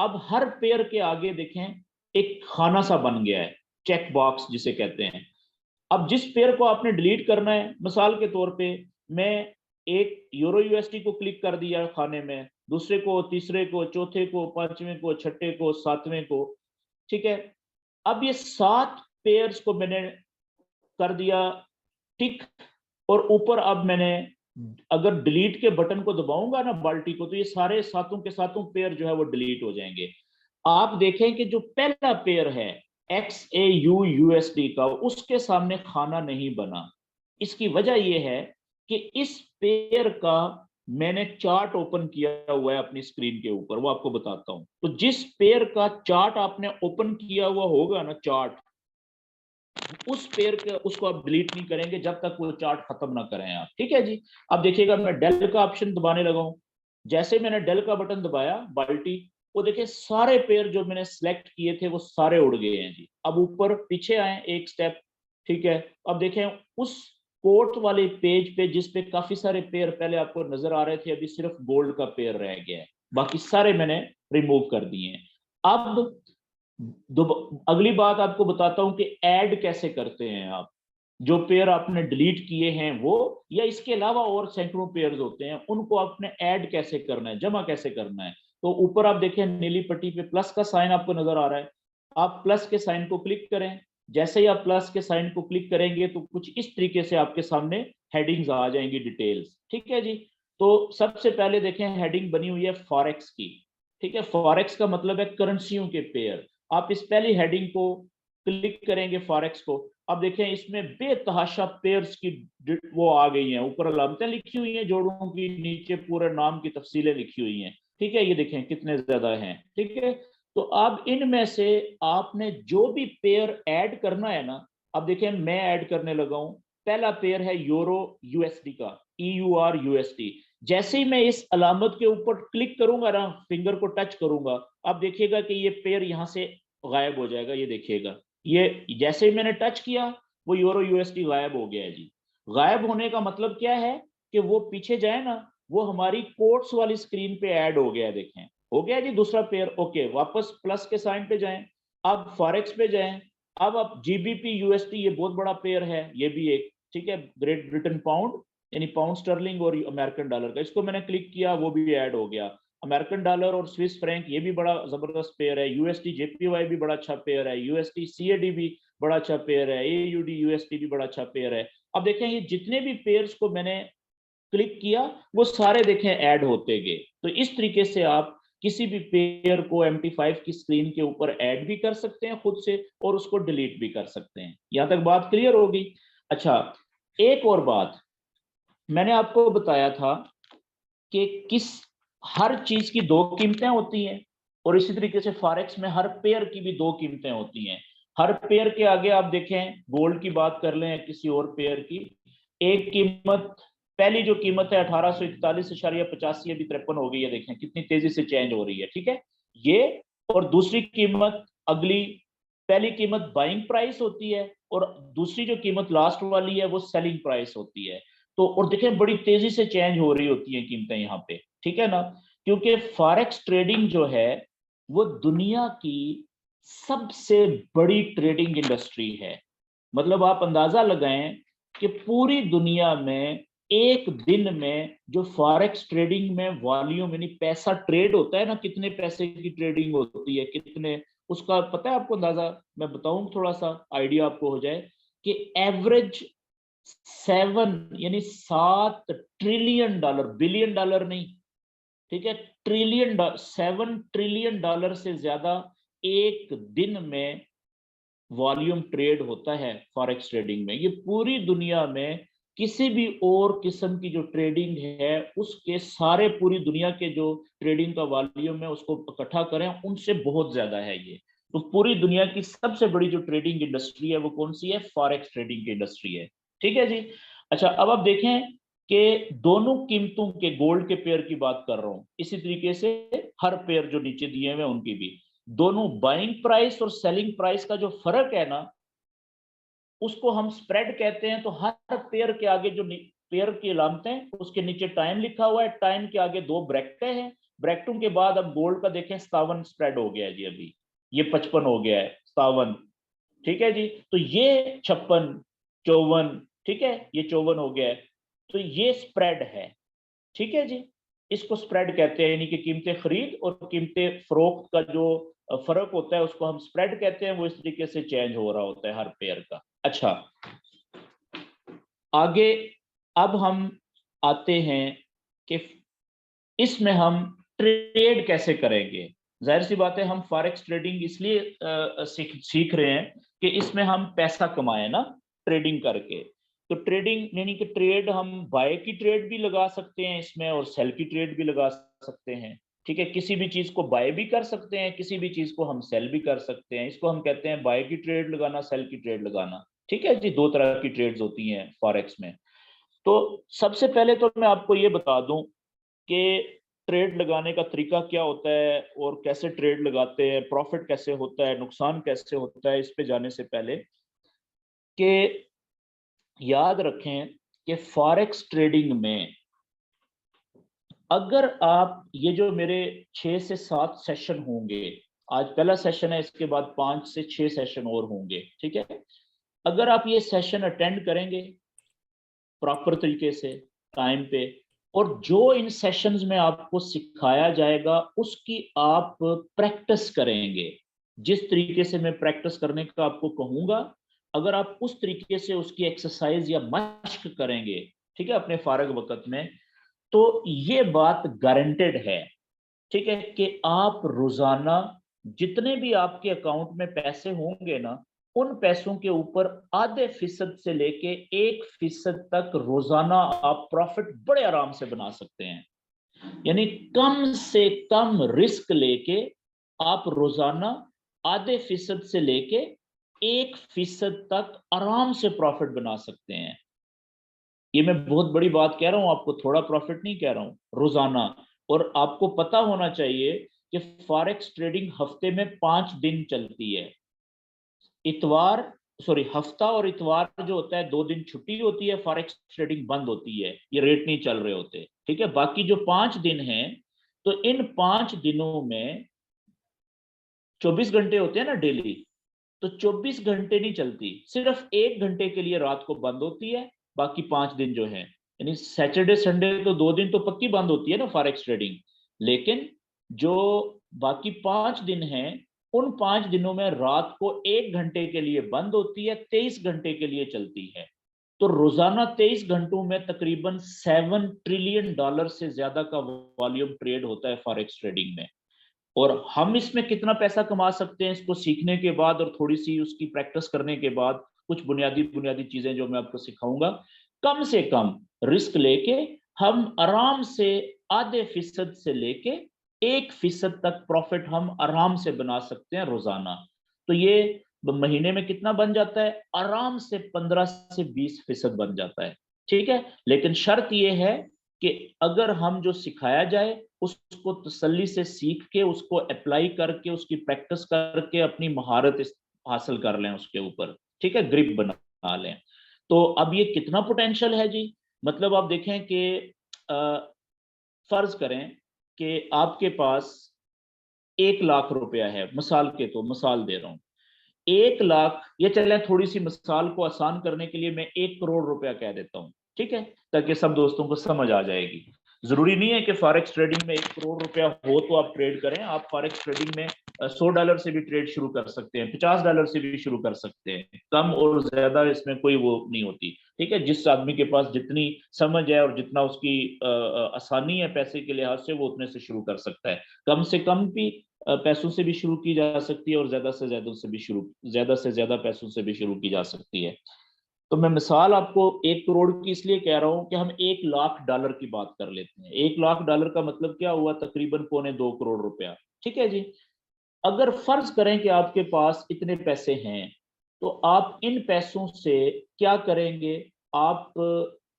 अब हर पेयर के आगे देखें एक खाना सा बन गया है, चेक बॉक्स जिसे कहते हैं। अब जिस पेयर को आपने डिलीट करना है, मिसाल के तौर पे मैं एक यूरो यूएसडी को क्लिक कर दिया खाने में, दूसरे को, तीसरे को, चौथे को, पांचवें को, छठे को, सातवें को, ठीक है। अब ये 7 पेयर्स को मैंने कर दिया टिक, और ऊपर अब मैंने अगर डिलीट के बटन को दबाऊंगा ना बाल्टी को, तो ये सारे सातों के सातों पेयर जो है वो डिलीट हो जाएंगे। आप देखें कि जो पहला पेयर है XAUUSD का, उसके सामने खाना नहीं बना। इसकी वजह यह है कि इस पेयर का मैंने चार्ट ओपन किया हुआ है अपनी स्क्रीन के ऊपर, वो आपको बताता हूं। तो जिस पेयर का चार्ट आपने ओपन किया हुआ होगा ना, चार्ट, उस पेयर के उसको आप डिलीट नहीं करेंगे जब तक वो चार्ट खत्म ना करें आप, ठीक है जी। अब देखिएगा मैं डेल का ऑप्शन दबाने लगा हूं, जैसे मैंने डेल का बटन दबाया बाल्टी, वो देखिए सारे पेयर जो मैंने सिलेक्ट किए थे वो सारे उड़ गए हैं जी। अब ऊपर पीछे आए एक स्टेप, ठीक है। अब देखें उस कोर्ट वाले पेज पे जिस पे काफी सारे पेयर पहले आपको नजर आ रहे थे, अभी सिर्फ गोल्ड का पेयर रह गया है, बाकी सारे मैंने रिमूव कर दिए हैं। अब अगली बात आपको बताता हूं कि ऐड कैसे करते हैं आप, जो पेयर आपने डिलीट किए हैं वो, या इसके अलावा और सैकड़ों पेयर्स होते हैं, उनको आपने ऐड कैसे करना है, जमा कैसे करना है। तो ऊपर आप देखें नीली पट्टी पे प्लस का साइन आपको नजर आ रहा है, आप प्लस के साइन को क्लिक करें। जैसे ही आप प्लस के साइन को क्लिक करेंगे तो कुछ इस तरीके से आपके सामने हेडिंग्स आ जाएंगी, डिटेल्स, ठीक है जी। तो सबसे पहले देखें हेडिंग बनी हुई है फॉरेक्स की, ठीक है। फॉरेक्स का मतलब है करेंसियों के पेयर। आप इस पहली हेडिंग को क्लिक करेंगे फॉरेक्स को, अब देखें इसमें बेतहाशा पेयर्स की वो आ गई हैं, ऊपर अलामतें लिखी हुई हैं जोड़ों की, नीचे पूरे नाम की तफसीलें लिखी हुई हैं, ठीक है। ये देखें कितने ज्यादा हैं, ठीक है। तो अब इनमें से आपने जो भी पेयर ऐड करना है ना, अब देखें मैं ऐड करने लगा हूं। पहला पेयर है यूरो यूएसडी का, EURUSD। जैसे ही मैं इस अलामत के ऊपर क्लिक करूंगा ना, फिंगर को टच करूंगा, अब देखिएगा कि ये पेयर यहां से गायब हो जाएगा। ये देखिएगा, ये जैसे ही मैंने टच किया वो यूरो यूएसडी गायब हो गया है जी। गायब होने का मतलब क्या है कि वो पीछे जाए ना, वो हमारी कोट्स वाली स्क्रीन पे ऐड हो गया है, देखें हो गया जी दूसरा पेयर। ओके, वापस प्लस के साइन पे जाएं, अब फॉरेक्स पे जाएं। अब आप GBP USD, ये बहुत बड़ा पेयर है, ये भी एक, ठीक है, ग्रेट ब्रिटेन पाउंड यानी पाउंड स्टर्लिंग और अमेरिकन डॉलर का, इसको मैंने क्लिक किया वो भी ऐड हो गया। अमेरिकन डॉलर और स्विस फ्रैंक, ये भी बड़ा जबरदस्त पेयर है। USD JPY भी बड़ा अच्छा पेयर है। USD CAD भी बड़ा अच्छा पेयर है। AUD USD भी बड़ा अच्छा पेयर है। अब देखें ये जितने भी पेयर्स को मैंने क्लिक किया वो सारे देखें ऐड होते गए। तो इस तरीके से आप किसी भी पेयर को MT5 की स्क्रीन के ऊपर ऐड भी कर सकते हैं खुद से, और उसको डिलीट भी कर सकते हैं। यहां तक बात क्लियर होगी। अच्छा, एक और बात मैंने आपको बताया था कि हर चीज की 2 कीमतें होती हैं, और इसी तरीके से फॉरेक्स में हर पेयर की भी 2 कीमतें होती हैं। हर पेयर के आगे आप देखें, गोल्ड की बात कर लें या किसी और पेयर की, एक कीमत, पहली जो कीमत है 1841.85, अभी 53 हो गई है, देखें कितनी तेजी से चेंज हो रही है, ठीक है ये। और दूसरी कीमत, अगली, पहली कीमत बाइंग प्राइस होती है और दूसरी जो कीमत लास्ट वाली है वो सेलिंग प्राइस होती है। तो और देखें बड़ी तेजी से चेंज हो रही होती है कीमतें यहाँ पे, ठीक है ना, क्योंकि फॉरेक्स ट्रेडिंग जो है वो दुनिया की सबसे बड़ी ट्रेडिंग इंडस्ट्री है। मतलब आप अंदाजा लगाएं कि पूरी दुनिया में एक दिन में जो फॉरेक्स ट्रेडिंग में वॉल्यूम यानी पैसा ट्रेड होता है ना, कितने पैसे की ट्रेडिंग होती है, कितने, उसका पता है आपको अंदाजा? मैं बताऊं थोड़ा सा आइडिया आपको हो जाए कि average 7 trillion dollar, billion dollar नहीं, ठीक है, ट्रिलियन, 7 ट्रिलियन डॉलर से ज्यादा एक दिन में वॉल्यूम ट्रेड होता है फॉरेक्स ट्रेडिंग में। ये पूरी दुनिया में किसी भी और किस्म की जो ट्रेडिंग है उसके सारे, पूरी दुनिया के जो ट्रेडिंग का वॉल्यूम है उसको इकट्ठा करें, उनसे बहुत ज्यादा है ये। तो पूरी दुनिया की सबसे बड़ी जो ट्रेडिंग इंडस्ट्री है वो कौन सी है? फॉरेक्स ट्रेडिंग की इंडस्ट्री है, ठीक है जी। अच्छा, अब आप देखें कि दोनों कीमतों के, गोल्ड के पेयर की बात कर रहा हूं, इसी तरीके से हर पेयर जो नीचे दिए हुए उनकी भी, दोनों बाइंग प्राइस और सेलिंग प्राइस का जो फर्क है ना, उसको हम स्प्रेड कहते हैं। तो हर पेयर के आगे जो पेयर की अलामतें, उसके नीचे टाइम लिखा हुआ है, टाइम के आगे 2 ब्रैकेटें हैं, ब्रैकेटों के बाद अब गोल्ड का देखें 57 स्प्रेड हो गया है जी, अभी ये 55 हो गया है, 57, ठीक है जी। तो ये 56, 54, ठीक है, ये 54 हो गया है, तो ये स्प्रेड है, ठीक है जी। इसको स्प्रेड कहते हैं, यानी कि कीमतें खरीद और कीमतें फरोख्त का जो फर्क होता है उसको हम स्प्रेड कहते हैं, वो इस तरीके से चेंज हो रहा होता है हर पेयर का। अच्छा, आगे अब हम आते हैं कि इसमें हम ट्रेड कैसे करेंगे। जाहिर सी बात है हम फॉरेक्स ट्रेडिंग इसलिए सीख रहे हैं कि इसमें हम पैसा कमाएं ना, ट्रेडिंग करके। तो ट्रेडिंग यानी कि ट्रेड, हम बाय की ट्रेड भी लगा सकते हैं इसमें और सेल की ट्रेड भी लगा सकते हैं, ठीक है। किसी भी चीज को बाय भी कर सकते हैं, किसी भी चीज को हम सेल भी कर सकते हैं। इसको हम कहते हैं बाय की ट्रेड लगाना, सेल की ट्रेड लगाना, ठीक है जी। दो तरह की ट्रेड्स होती हैं फॉरेक्स में। तो सबसे पहले तो मैं आपको ये बता दूं कि ट्रेड लगाने का तरीका क्या होता है और कैसे ट्रेड लगाते हैं, प्रॉफिट कैसे होता है, नुकसान कैसे होता है। इस पे जाने से पहले कि याद रखें कि फॉरेक्स ट्रेडिंग में अगर आप, ये जो मेरे 6 से 7 सेशन होंगे, आज पहला सेशन है, इसके बाद 5 से 6 सेशन और होंगे, ठीक है। अगर आप ये सेशन अटेंड करेंगे प्रॉपर तरीके से, टाइम पे, और जो इन सेशंस में आपको सिखाया जाएगा उसकी आप प्रैक्टिस करेंगे, जिस तरीके से मैं प्रैक्टिस करने का आपको कहूंगा, अगर आप उस तरीके से उसकी एक्सरसाइज या मश्क करेंगे, ठीक है, अपने फारग वक्त में, तो ये बात गारंटेड है, ठीक है, कि आप रोजाना जितने भी आपके अकाउंट में पैसे होंगे ना, उन पैसों के ऊपर ½ से लेके 1% तक रोजाना आप प्रॉफिट बड़े आराम से बना सकते हैं। यानी कम से कम रिस्क लेके आप रोजाना ½ से लेके 1% तक आराम से प्रॉफिट बना सकते हैं। ये मैं बहुत बड़ी बात कह रहा हूं आपको, थोड़ा प्रॉफिट नहीं कह रहा हूं, रोजाना। और आपको पता होना चाहिए कि फॉरेक्स ट्रेडिंग हफ्ते में 5 दिन चलती है। हफ्ता और इतवार जो होता है 2 दिन छुट्टी होती है, फॉरेक्स ट्रेडिंग बंद होती है, ये रेट नहीं चल रहे होते, ठीक है। बाकी जो 5 दिन हैं, तो इन 5 दिनों में 24 घंटे होते हैं ना डेली, तो 24 घंटे नहीं चलती, सिर्फ 1 घंटे के लिए रात को बंद होती है। बाकी 5 दिन जो है, यानी सैटरडे संडे तो 2 दिन तो पक्की बंद होती है ना फॉरेक्स ट्रेडिंग, लेकिन जो बाकी 5 दिन हैं, उन 5 दिनों में रात को 1 घंटे के लिए बंद होती है, 23 घंटे के लिए चलती है। तो रोजाना 23 घंटों में तकरीबन $7 ट्रिलियन से ज्यादा का वॉल्यूम ट्रेड होता है फॉरेक्स ट्रेडिंग में। और हम इसमें कितना पैसा कमा सकते हैं, इसको सीखने के बाद और थोड़ी सी उसकी प्रैक्टिस करने के बाद, कुछ बुनियादी चीजें जो मैं आपको सिखाऊंगा, कम से कम रिस्क लेके हम आराम से ½ से लेके 1% तक प्रॉफिट हम आराम से बना सकते हैं रोजाना। तो ये महीने में कितना बन जाता है, आराम से 15 से 20% बन जाता है, ठीक है। लेकिन शर्त ये है कि अगर हम जो सिखाया जाए उसको तसल्ली से सीख के, उसको अप्लाई करके, उसकी प्रैक्टिस करके अपनी महारत हासिल कर लें उसके ऊपर, ठीक है, ग्रिप बना लें। तो अब ये कितना पोटेंशियल है जी, मतलब आप देखें कि फर्ज करें कि आपके पास 1 लाख रुपया है, मिसाल दे रहा हूं, 1 लाख, ये चलें थोड़ी सी मिसाल को आसान करने के लिए मैं 1 करोड़ रुपया कह देता हूं, ठीक है, ताकि सब दोस्तों को समझ आ जाएगी। जरूरी नहीं है कि फॉरेक्स ट्रेडिंग में 1 करोड़ रुपया हो तो आप ट्रेड करें, आप फॉरेक्स ट्रेडिंग में $100 से भी ट्रेड शुरू कर सकते हैं, $50 से भी शुरू कर सकते हैं, कम और ज्यादा इसमें कोई वो नहीं होती, ठीक है। जिस आदमी के पास जितनी समझ है और जितना उसकी आसानी है पैसे के लिहाज से, वो उतने से शुरू कर सकता है। कम से कम भी पैसों से भी शुरू की जा सकती है और ज्यादा से ज्यादा पैसों से भी शुरू की जा सकती है। तो मैं मिसाल आपको 1 करोड़ की इसलिए कह रहा हूं कि हम $1 लाख की बात कर लेते हैं। $1 लाख का मतलब क्या हुआ, तकरीबन $2.25 करोड़ रुपया, ठीक है जी। अगर फर्ज करें कि आपके पास इतने पैसे हैं, तो आप इन पैसों से क्या करेंगे, आप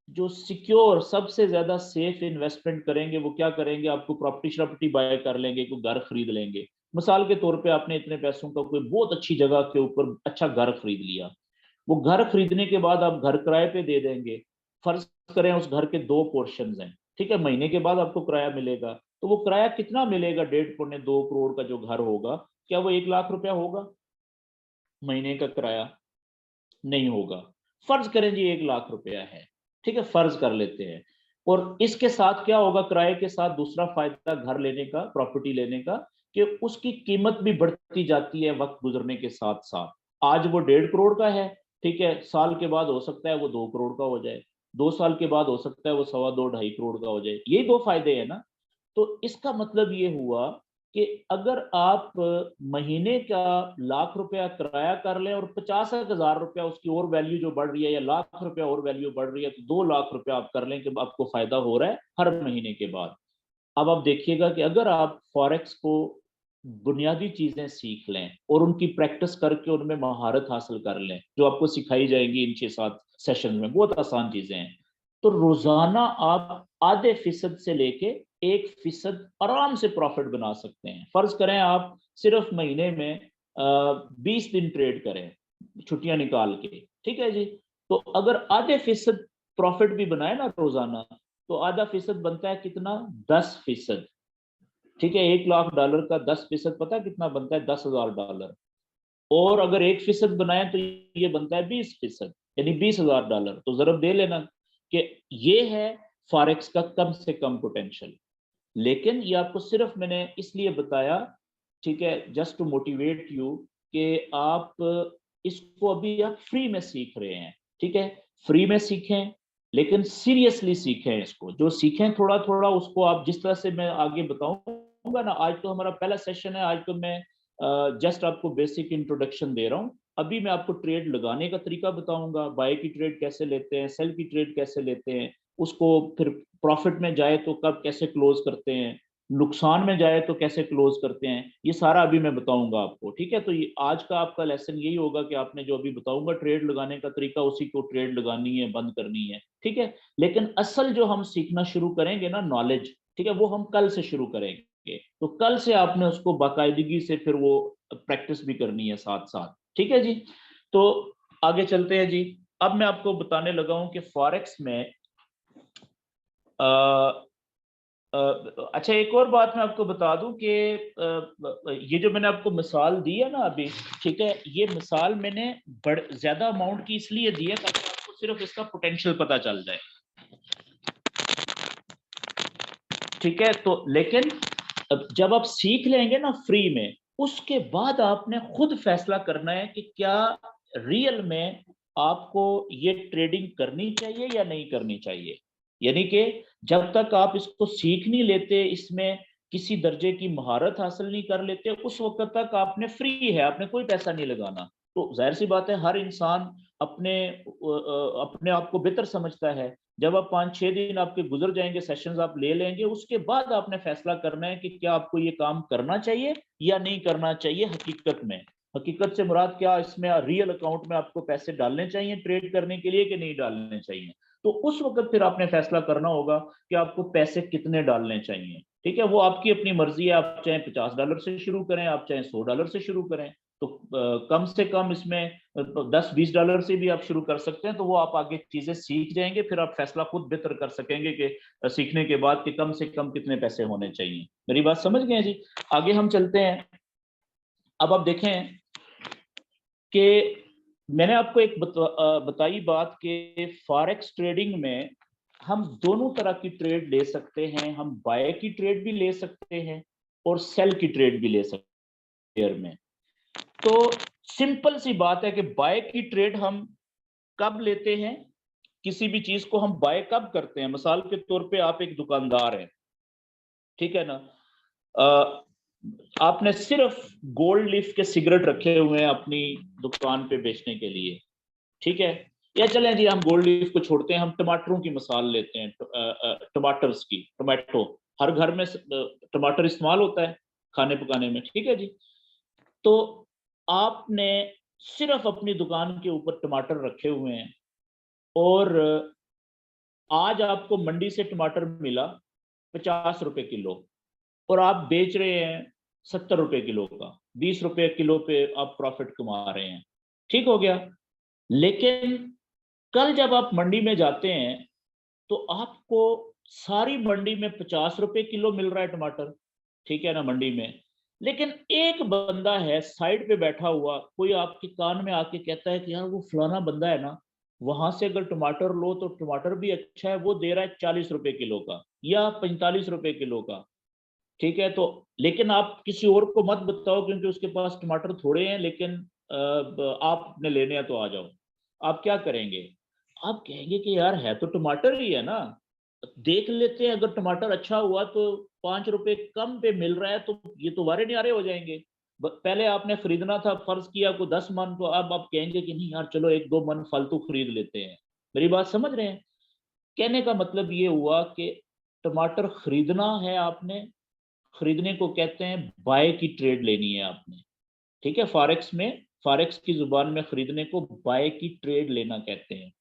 जो सिक्योर, सबसे ज्यादा सेफ इन्वेस्टमेंट करेंगे, वो क्या करेंगे, आपको प्रॉपर्टी बाय कर लेंगे, कोई घर खरीद लेंगे। मिसाल के तौर पे आपने इतने पैसों का कोई बहुत अच्छी जगह के ऊपर अच्छा घर खरीद लिया, वो घर खरीदने के बाद आप घर किराए पे दे देंगे। फर्ज करें उस घर के 2 पोर्शंस हैं, ठीक है, महीने के बाद आपको किराया मिलेगा, तो वो किराया कितना मिलेगा? 1.5-2 करोड़ का जो घर होगा, क्या वो 1 लाख रुपया होगा महीने का किराया? नहीं होगा। फर्ज करें जी 1 लाख रुपया है, ठीक है, फर्ज कर लेते हैं। और इसके साथ क्या होगा? किराए के साथ दूसरा फायदा घर लेने का, प्रॉपर्टी लेने का, कि उसकी कीमत भी बढ़ती जाती है वक्त गुजरने के साथ साथ। आज वो 1.5 करोड़ का है, ठीक है, साल के बाद हो सकता है वो 2 करोड़ का हो जाए, 2 साल के बाद हो सकता है वो 2.25-2.5 करोड़ का हो जाए। यही 2 फायदे हैं ना। तो इसका मतलब ये हुआ कि अगर आप महीने का 1 लाख रुपया किराया कर लें और 50,000 रुपया उसकी और वैल्यू जो बढ़ रही है, या 1 लाख रुपया और वैल्यू बढ़ रही है, तो 2 लाख रुपया आप कर लें कि आपको फायदा हो रहा है हर महीने के बाद। अब आप देखिएगा कि अगर आप फॉरेक्स को बुनियादी चीजें सीख लें और उनकी प्रैक्टिस करके उनमें महारत हासिल कर लें, जो आपको सिखाई जाएंगी इन 6-7 सेशन में, बहुत आसान चीजें हैं, तो रोजाना आप आधे फीसद से लेके 1% आराम से प्रॉफिट बना सकते हैं। फर्ज करें आप सिर्फ महीने में 20 दिन ट्रेड करें, छुट्टियां निकाल के, ठीक है जी, तो अगर आधे फीसद प्रॉफिट भी बनाए ना रोजाना, तो आधा फीसद बनता है कितना? 10%, ठीक है। $1 लाख का 10% पता है कितना बनता है? $10,000। और अगर 1% बनाए तो ये बनता है 20%, यानी $20,000। तो जरूर दे लेना कि ये है फॉरेक्स का कम से कम पोटेंशियल। लेकिन ये आपको सिर्फ मैंने इसलिए बताया, ठीक है, जस्ट टू मोटिवेट यू, कि आप इसको अभी आप फ्री में सीख रहे हैं, ठीक है, फ्री में सीखें, लेकिन सीरियसली सीखें इसको। जो सीखें थोड़ा थोड़ा, उसको आप जिस तरह से मैं आगे बताऊंगा ना, आज तो हमारा पहला सेशन है, आज तो मैं जस्ट आपको बेसिक इंट्रोडक्शन दे रहा हूँ। अभी मैं आपको ट्रेड लगाने का तरीका बताऊंगा, बाय की ट्रेड कैसे लेते हैं, सेल की ट्रेड कैसे लेते हैं, उसको फिर प्रॉफिट में जाए तो कब कैसे क्लोज करते हैं, नुकसान में जाए तो कैसे क्लोज करते हैं, ये सारा अभी मैं बताऊंगा आपको, ठीक है। तो ये आज का आपका लेसन यही होगा कि आपने जो अभी बताऊंगा ट्रेड लगाने का तरीका, उसी को ट्रेड लगानी है, बंद करनी है, ठीक है। लेकिन असल जो हम सीखना शुरू करेंगे ना, नॉलेज, ठीक है, वो हम कल से शुरू करेंगे। तो कल से आपने उसको बाकायदगी से फिर वो प्रैक्टिस भी करनी है साथ साथ, ठीक है जी। तो आगे चलते हैं जी। अब मैं आपको बताने लगा हूं कि फॉरेक्स में अच्छा, एक और बात मैं आपको बता दूं कि ये जो मैंने आपको मिसाल दी है ना अभी, ठीक है, ये मिसाल मैंने ज्यादा अमाउंट की इसलिए दी है ताकि आपको सिर्फ इसका पोटेंशियल पता चल जाए, ठीक है। तो लेकिन जब आप सीख लेंगे ना फ्री में, उसके बाद आपने खुद फैसला करना है कि क्या रियल में आपको ये ट्रेडिंग करनी चाहिए या नहीं करनी चाहिए। यानी कि जब तक आप इसको सीख नहीं लेते, इसमें किसी दर्जे की महारत हासिल नहीं कर लेते, उस वक्त तक आपने फ्री है, आपने कोई पैसा नहीं लगाना। तो जाहिर सी बात है, हर इंसान अपने आप को बेहतर समझता है। जब आप 5-6 दिन आपके गुजर जाएंगे, सेशंस आप ले लेंगे, उसके बाद आपने फैसला करना है कि क्या आपको ये काम करना चाहिए या नहीं करना चाहिए। हकीकत में, हकीकत से मुराद क्या, इसमें रियल अकाउंट में आपको पैसे डालने चाहिए ट्रेड करने के लिए कि नहीं डालने चाहिए। तो उस वक्त फिर आपने फैसला करना होगा कि आपको पैसे कितने डालने चाहिए, ठीक है। वो आपकी अपनी मर्जी है, आप चाहे $50 से शुरू करें, आप चाहे $100 से शुरू करें। तो कम से कम इसमें $10-20 से भी आप शुरू कर सकते हैं। तो वो आप आगे चीजें सीख जाएंगे, फिर आप फैसला खुद बेहतर कर सकेंगे कि सीखने के बाद कि कम से कम कितने पैसे होने चाहिए। मेरी बात समझ गए जी? आगे हम चलते हैं। अब आप देखें कि मैंने आपको एक बताई बात कि फॉरेक्स ट्रेडिंग में हम दोनों तरह की ट्रेड ले सकते हैं। हम बाय की ट्रेड भी ले सकते हैं और सेल की ट्रेड भी ले सकते हैं में। तो सिंपल सी बात है कि बाय की ट्रेड हम कब लेते हैं, किसी भी चीज को हम बाय कब करते हैं। मिसाल के तौर पे आप एक दुकानदार हैं, ठीक है ना, आपने सिर्फ गोल्ड लीफ के सिगरेट रखे हुए हैं अपनी दुकान पे बेचने के लिए, ठीक है। या चलें जी, हम गोल्ड लीफ को छोड़ते हैं, हम टमाटरों की मिसाल लेते हैं, टमाटर्स की, टमाटो, हर घर में टमाटर इस्तेमाल होता है खाने पकाने में, ठीक है जी। तो आपने सिर्फ अपनी दुकान के ऊपर टमाटर रखे हुए हैं और आज आपको मंडी से टमाटर मिला 50 रुपए किलो और आप बेच रहे हैं 70 रुपए किलो का, 20 रुपए किलो पे आप प्रॉफिट कमा रहे हैं, ठीक हो गया। लेकिन कल जब आप मंडी में जाते हैं तो आपको सारी मंडी में 50 रुपए किलो मिल रहा है टमाटर, ठीक है ना, मंडी में, लेकिन एक बंदा है साइड पे बैठा हुआ, कोई आपके कान में आके कहता है कि यार वो फलाना बंदा है ना, वहां से अगर टमाटर लो तो टमाटर भी अच्छा है, वो दे रहा है 40 रुपए किलो का या 45 रुपए किलो का, ठीक है। तो लेकिन आप किसी और को मत बताओ क्योंकि उसके पास टमाटर थोड़े हैं, लेकिन आपने लेने हैं तो आ जाओ। आप क्या करेंगे? आप कहेंगे कि यार है तो टमाटर ही है ना, देख लेते हैं, अगर टमाटर अच्छा हुआ तो 5 रुपए कम पे मिल रहा है तो ये तो वारे न्यारे हो जाएंगे। पहले आपने खरीदना था, फर्ज किया को 10 मन, तो अब आप कहेंगे कि नहीं यार चलो 1-2 मन फालतू खरीद लेते हैं। मेरी बात समझ रहे हैं? कहने का मतलब ये हुआ कि टमाटर खरीदना है आपने, खरीदने को कहते हैं बाय की ट्रेड लेनी है आपने, ठीक है। फॉरेक्स में, फॉरेक्स की जुबान में खरीदने को बाय की ट्रेड लेना कहते हैं।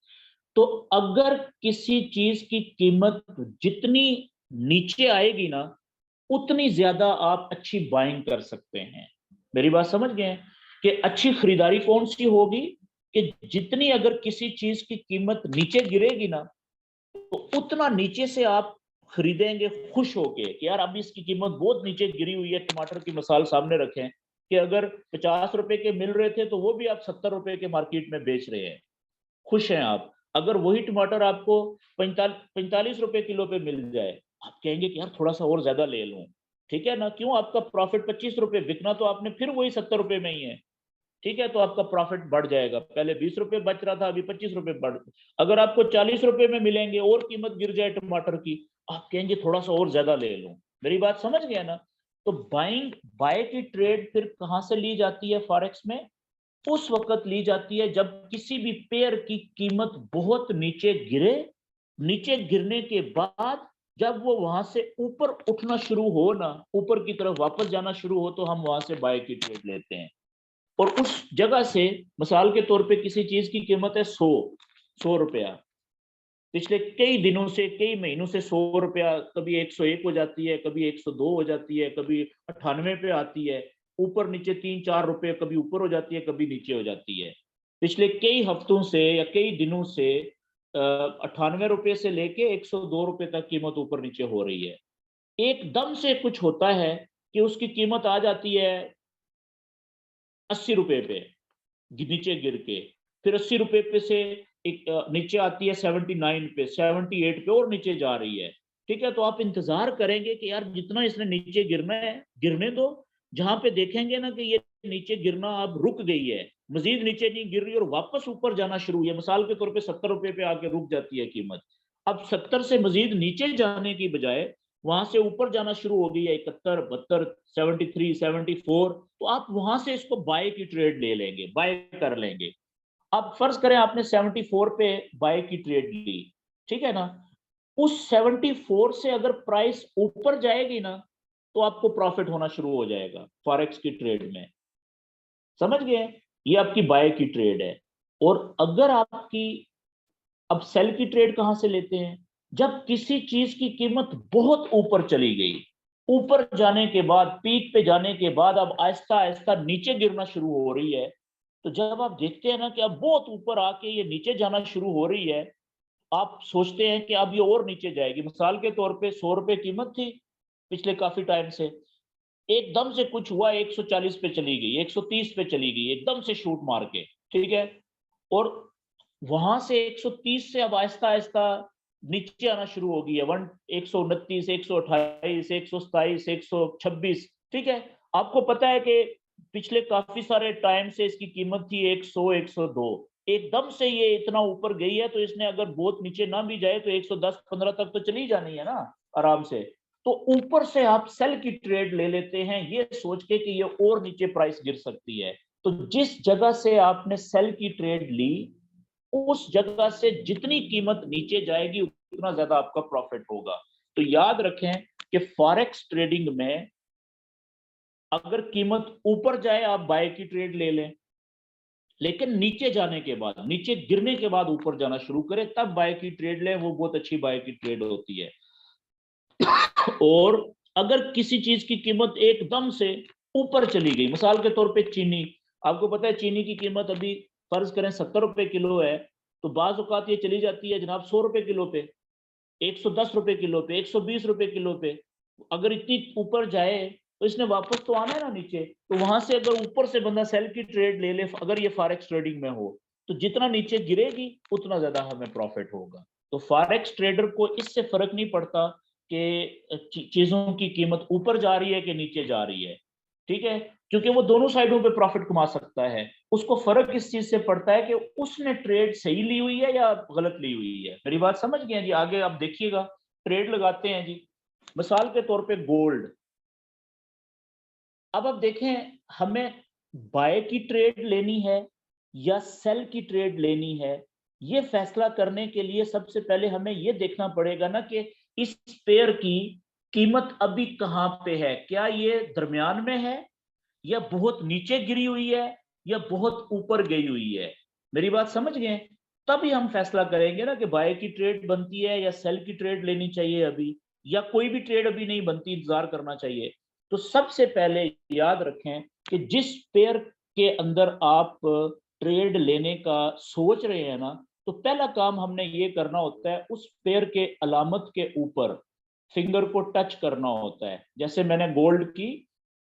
तो अगर किसी चीज की कीमत जितनी नीचे आएगी ना, उतनी ज्यादा आप अच्छी बाइंग कर सकते हैं। मेरी बात समझ गए? कि अच्छी खरीदारी कौन सी होगी कि जितनी अगर किसी चीज की कीमत नीचे गिरेगी ना, तो उतना नीचे से आप खरीदेंगे खुश होके कि यार अभी इसकी कीमत बहुत नीचे गिरी हुई है। टमाटर की मिसाल सामने रखें कि अगर 50 रुपए के मिल रहे थे तो वो भी आप 70 रुपए के मार्केट में बेच रहे हैं, खुश हैं आप। अगर वही टमाटर आपको 45 रुपए किलो पे मिल जाए, आप कहेंगे कि यार थोड़ा सा और ज्यादा ले लूं, ठीक है ना। क्यों? आपका प्रॉफिट 25 रुपए, बिकना तो आपने फिर वही 70 रुपए में ही है, ठीक है। तो आपका प्रॉफिट बढ़ जाएगा, पहले 20 रुपए बच रहा था, अभी 25 रुपए बढ़। अगर आपको 40 रुपए में मिलेंगे और कीमत गिर जाए टमाटर की, आप कहेंगे थोड़ा सा और ज्यादा ले लूं। मेरी बात समझ गया ना? तो बाय की ट्रेड फिर कहां से ली जाती है फॉरेक्स में? उस वक्त ली जाती है जब किसी भी पेयर की कीमत बहुत नीचे गिरे, नीचे गिरने के बाद जब वो वहां से ऊपर उठना शुरू हो ना, ऊपर की तरफ वापस जाना शुरू हो, तो हम वहां से बाय की ट्रेड लेते हैं। और उस जगह से, मिसाल के तौर पे किसी चीज की कीमत है 100 रुपया, पिछले कई दिनों से, कई महीनों से 100 रुपया, कभी 101 हो जाती है, कभी 102 हो जाती है, कभी 98 पे आती है, ऊपर नीचे 3-4 रुपए, कभी ऊपर हो जाती है, कभी नीचे हो जाती है। पिछले कई हफ्तों से या कई दिनों से 98 रुपए से लेके 102 रुपए तक कीमत ऊपर नीचे हो रही है। एकदम से कुछ होता है कि उसकी कीमत आ जाती है 80 रुपए पे, नीचे गिर के, फिर 80 रुपए पे से एक नीचे आती है 79 पे, 78 पे, और नीचे जा रही है, ठीक है। तो आप इंतजार करेंगे कि यार जितना इसने नीचे गिरना है गिरने दो, जहां पे देखेंगे ना कि ये नीचे गिरना अब रुक गई है, मजीद नीचे नहीं गिर रही और वापस ऊपर जाना शुरू हुई है, मिसाल के तौर पे 70 रुपए पे आके रुक जाती है कीमत, अब 70 से मजीद नीचे जाने की बजाय वहां से ऊपर जाना शुरू हो गई है 71, 72, 73, 74, तो आप वहां से इसको बाय की ट्रेड ले लेंगे, बाय कर लेंगे। अब फर्ज करें आपने 74 पे बाय की ट्रेड ली, ठीक है ना, उस 74 से अगर प्राइस ऊपर जाएगी ना, तो आपको प्रॉफिट होना शुरू हो जाएगा फॉरेक्स की ट्रेड में। समझ गए? ये आपकी बाय की ट्रेड है। और अगर आपकी, अब सेल की ट्रेड कहां से लेते हैं? जब किसी चीज की कीमत बहुत ऊपर चली गई, ऊपर जाने के बाद, पीक पे जाने के बाद अब आहिस्ता आहिस्ता नीचे गिरना शुरू हो रही है, तो जब आप देखते हैं ना कि अब बहुत ऊपर आके ये नीचे जाना शुरू हो रही है, आप सोचते हैं कि अब ये और नीचे जाएगी। मिसाल के तौर पे 100 रुपए कीमत थी पिछले काफी टाइम से, एकदम से कुछ हुआ 140 पे चली गई, 130 पे चली गई, एकदम से शूट मार के, ठीक है। और वहां से 130 से अब आहिस्ता आहिस्ता नीचे आना शुरू हो गई है, 129, 128, 127, 126, ठीक है। आपको पता है कि पिछले काफी सारे टाइम से इसकी कीमत थी 100, 102, एकदम से ये इतना ऊपर गई है, तो इसने अगर बहुत नीचे ना भी जाए तो 110, 15 तक तो चली जानी है ना आराम से। तो ऊपर से आप सेल की ट्रेड ले लेते हैं ये सोच के कि ये और नीचे प्राइस गिर सकती है। तो जिस जगह से आपने सेल की ट्रेड ली, उस जगह से जितनी कीमत नीचे जाएगी उतना ज्यादा आपका प्रॉफिट होगा। तो याद रखें कि फॉरेक्स ट्रेडिंग में अगर कीमत ऊपर जाए आप बाय की ट्रेड ले लें, लेकिन नीचे जाने के बाद, नीचे गिरने के बाद ऊपर जाना शुरू करें, तब बाय की ट्रेड लें, वो बहुत अच्छी बाय की ट्रेड होती है। और अगर किसी चीज की कीमत एकदम से ऊपर चली गई, मिसाल के तौर पे चीनी, आपको पता है चीनी की कीमत अभी फर्ज करें 70 रुपए किलो है, तो बाज औकात ये चली जाती है जनाब 100 रुपए किलो पे, 110 रुपए किलो पे, 120 रुपए किलो पे, अगर इतनी ऊपर जाए तो इसने वापस तो आना है ना नीचे। तो वहां से अगर ऊपर से बंदा सेल की ट्रेड ले ले, अगर ये फॉरेक्स ट्रेडिंग में हो, तो जितना नीचे गिरेगी उतना ज्यादा हमें प्रॉफिट होगा। तो फॉरेक्स ट्रेडर को इससे फर्क नहीं पड़ता कि चीजों की कीमत ऊपर जा रही है कि नीचे जा रही है, ठीक है, क्योंकि वो दोनों साइडों पे प्रॉफिट कमा सकता है। उसको फर्क इस चीज से पड़ता है कि उसने ट्रेड सही ली हुई है या गलत ली हुई है। मेरी बात समझ गए जी? आगे आप देखिएगा, ट्रेड लगाते हैं जी, मिसाल के तौर पे गोल्ड। अब आप देखें, हमें बाय की ट्रेड लेनी है या सेल की ट्रेड लेनी है, ये फैसला करने के लिए सबसे पहले हमें ये देखना पड़ेगा ना कि इस पेयर की कीमत अभी कहां पे है। क्या ये दरमियान में है, या बहुत नीचे गिरी हुई है, या बहुत ऊपर गई हुई है? मेरी बात समझ गए? तभी हम फैसला करेंगे ना कि बाय की ट्रेड बनती है या सेल की ट्रेड लेनी चाहिए अभी, या कोई भी ट्रेड अभी नहीं बनती, इंतजार करना चाहिए। तो सबसे पहले याद रखें कि जिस पेयर के अंदर आप ट्रेड लेने का सोच रहे हैं ना, तो पहला काम हमने ये करना होता है, उस पेयर के अलामत के ऊपर फिंगर को टच करना होता है। जैसे मैंने गोल्ड की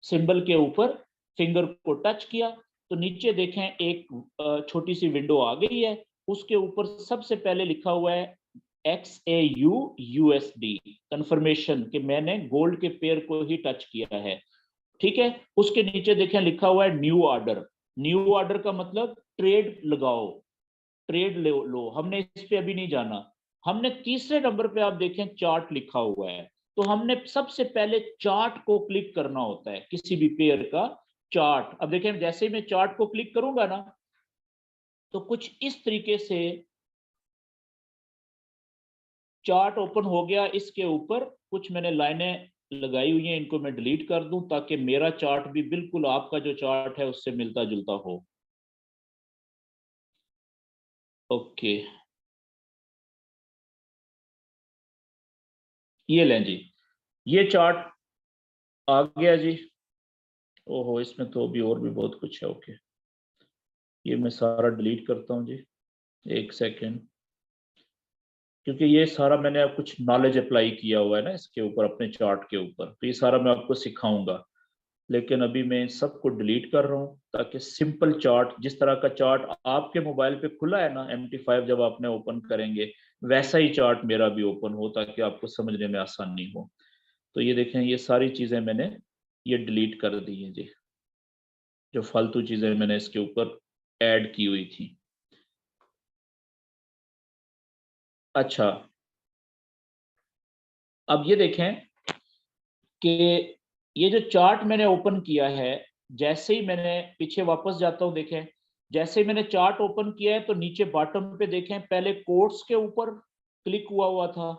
सिंबल के ऊपर फिंगर को टच किया, तो नीचे देखें एक छोटी सी विंडो आ गई है, उसके ऊपर सबसे पहले लिखा हुआ है XAU USD, कंफर्मेशन कि मैंने गोल्ड के पेयर को ही टच किया है, ठीक है। उसके नीचे देखें लिखा हुआ है न्यू ऑर्डर। न्यू ऑर्डर का मतलब ट्रेड लगाओ, ट्रेड लो। हमने इस पे अभी नहीं जाना। हमने तीसरे नंबर पे आप देखें चार्ट लिखा हुआ है, तो हमने सबसे पहले चार्ट को क्लिक करना होता है, किसी भी पेयर का चार्ट। अब देखें, जैसे ही मैं चार्ट को क्लिक करूंगा ना, तो कुछ इस तरीके से चार्ट ओपन हो गया। इसके ऊपर कुछ मैंने लाइनें लगाई हुई हैं, इनको मैं डिलीट कर दूं ताकि मेरा चार्ट भी बिल्कुल आपका जो चार्ट है उससे मिलता जुलता हो। ओके, ये लें जी, ये चार्ट आ गया जी। ओहो, इसमें तो अभी और भी बहुत कुछ है। ओके, ये मैं सारा डिलीट करता हूँ जी, एक सेकेंड, क्योंकि ये सारा मैंने अब कुछ नॉलेज अप्लाई किया हुआ है ना इसके ऊपर, अपने चार्ट के ऊपर, तो ये सारा मैं आपको सिखाऊंगा। लेकिन अभी मैं सबको डिलीट कर रहा हूँ ताकि सिंपल चार्ट, जिस तरह का चार्ट आपके मोबाइल पे खुला है ना MT5 जब आपने ओपन करेंगे, वैसा ही चार्ट मेरा भी ओपन हो ताकि आपको समझने में आसानी हो। तो ये देखें, ये सारी चीजें मैंने ये डिलीट कर दी है जी, जो फालतू चीजें मैंने इसके ऊपर ऐड की हुई थी। अच्छा, अब ये देखें कि ये जो चार्ट मैंने ओपन किया है, जैसे ही मैंने पीछे वापस जाता हूं, देखें जैसे ही मैंने चार्ट ओपन किया है तो नीचे बॉटम पे देखें पहले कोट्स के ऊपर क्लिक हुआ था,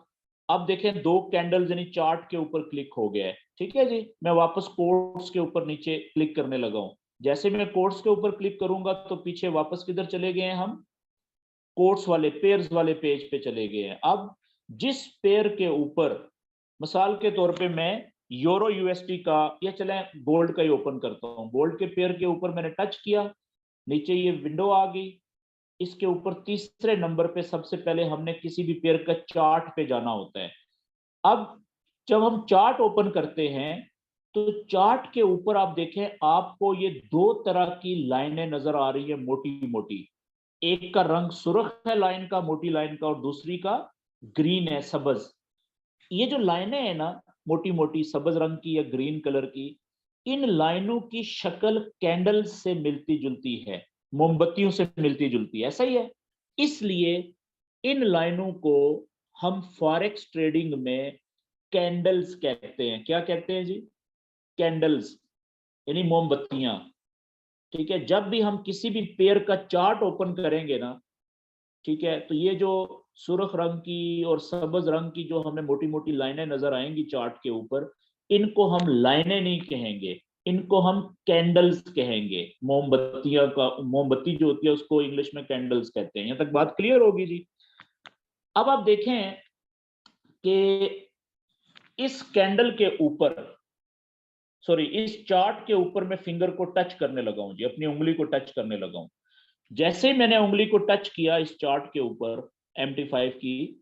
अब देखें दो कैंडल्स यानी चार्ट के ऊपर क्लिक हो गया है, ठीक है जी। मैं वापस कोट्स के ऊपर नीचे क्लिक करने लगा हूं। जैसे मैं कोट्स के ऊपर क्लिक करूंगा तो पीछे वापस किधर चले गए हैं हम, कोट्स वाले पेयर्स वाले पेज पे चले गए हैं। अब जिस पेयर के ऊपर, मिसाल के तौर पे मैं यूरो USD का, या चले गोल्ड का ही ओपन करता हूँ, गोल्ड के पेयर के ऊपर मैंने टच किया, नीचे ये विंडो आ गई। इसके ऊपर तीसरे नंबर पे सबसे पहले हमने किसी भी पेयर का चार्ट पे जाना होता है। अब जब हम चार्ट ओपन करते हैं तो चार्ट के ऊपर आप देखें, आपको ये दो तरह की लाइनें नजर आ रही है, मोटी मोटी। एक का रंग सुर्ख है लाइन का, मोटी लाइन का, और दूसरी का ग्रीन है, सब्ज। ये जो लाइनें हैं ना, मोटी मोटी सब्ज रंग की या ग्रीन कलर की, इन लाइनों की शक्ल कैंडल से मिलती जुलती है, मोमबत्तियों से मिलती जुलती है, ऐसा ही है। इसलिए इन लाइनों को हम फॉरेक्स ट्रेडिंग में कैंडल्स कहते हैं। क्या कहते हैं जी? कैंडल्स, यानी मोमबत्तियां, ठीक है। जब भी हम किसी भी पेयर का चार्ट ओपन करेंगे ना, ठीक है, तो ये जो सुर्ख रंग की और सब्ज रंग की जो हमें मोटी मोटी लाइनें नजर आएंगी चार्ट के ऊपर, इनको हम लाइनें नहीं कहेंगे, इनको हम कैंडल्स कहेंगे। मोमबत्तियां का, मोमबत्ती जो होती है उसको इंग्लिश में कैंडल्स कहते हैं। यहां तक बात क्लियर होगी जी? अब आप देखें कि इस कैंडल के ऊपर, सॉरी, इस चार्ट के ऊपर मैं फिंगर को टच करने लगा हूं जी, अपनी उंगली को टच करने लगा हूं। जैसे ही मैंने उंगली को टच किया इस चार्ट के ऊपर MT5 की,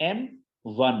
M1,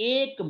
1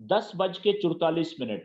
10:44.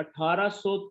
1800,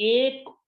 1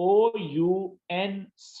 OUNCE,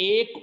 1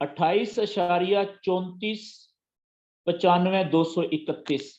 28.3495,231.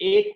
1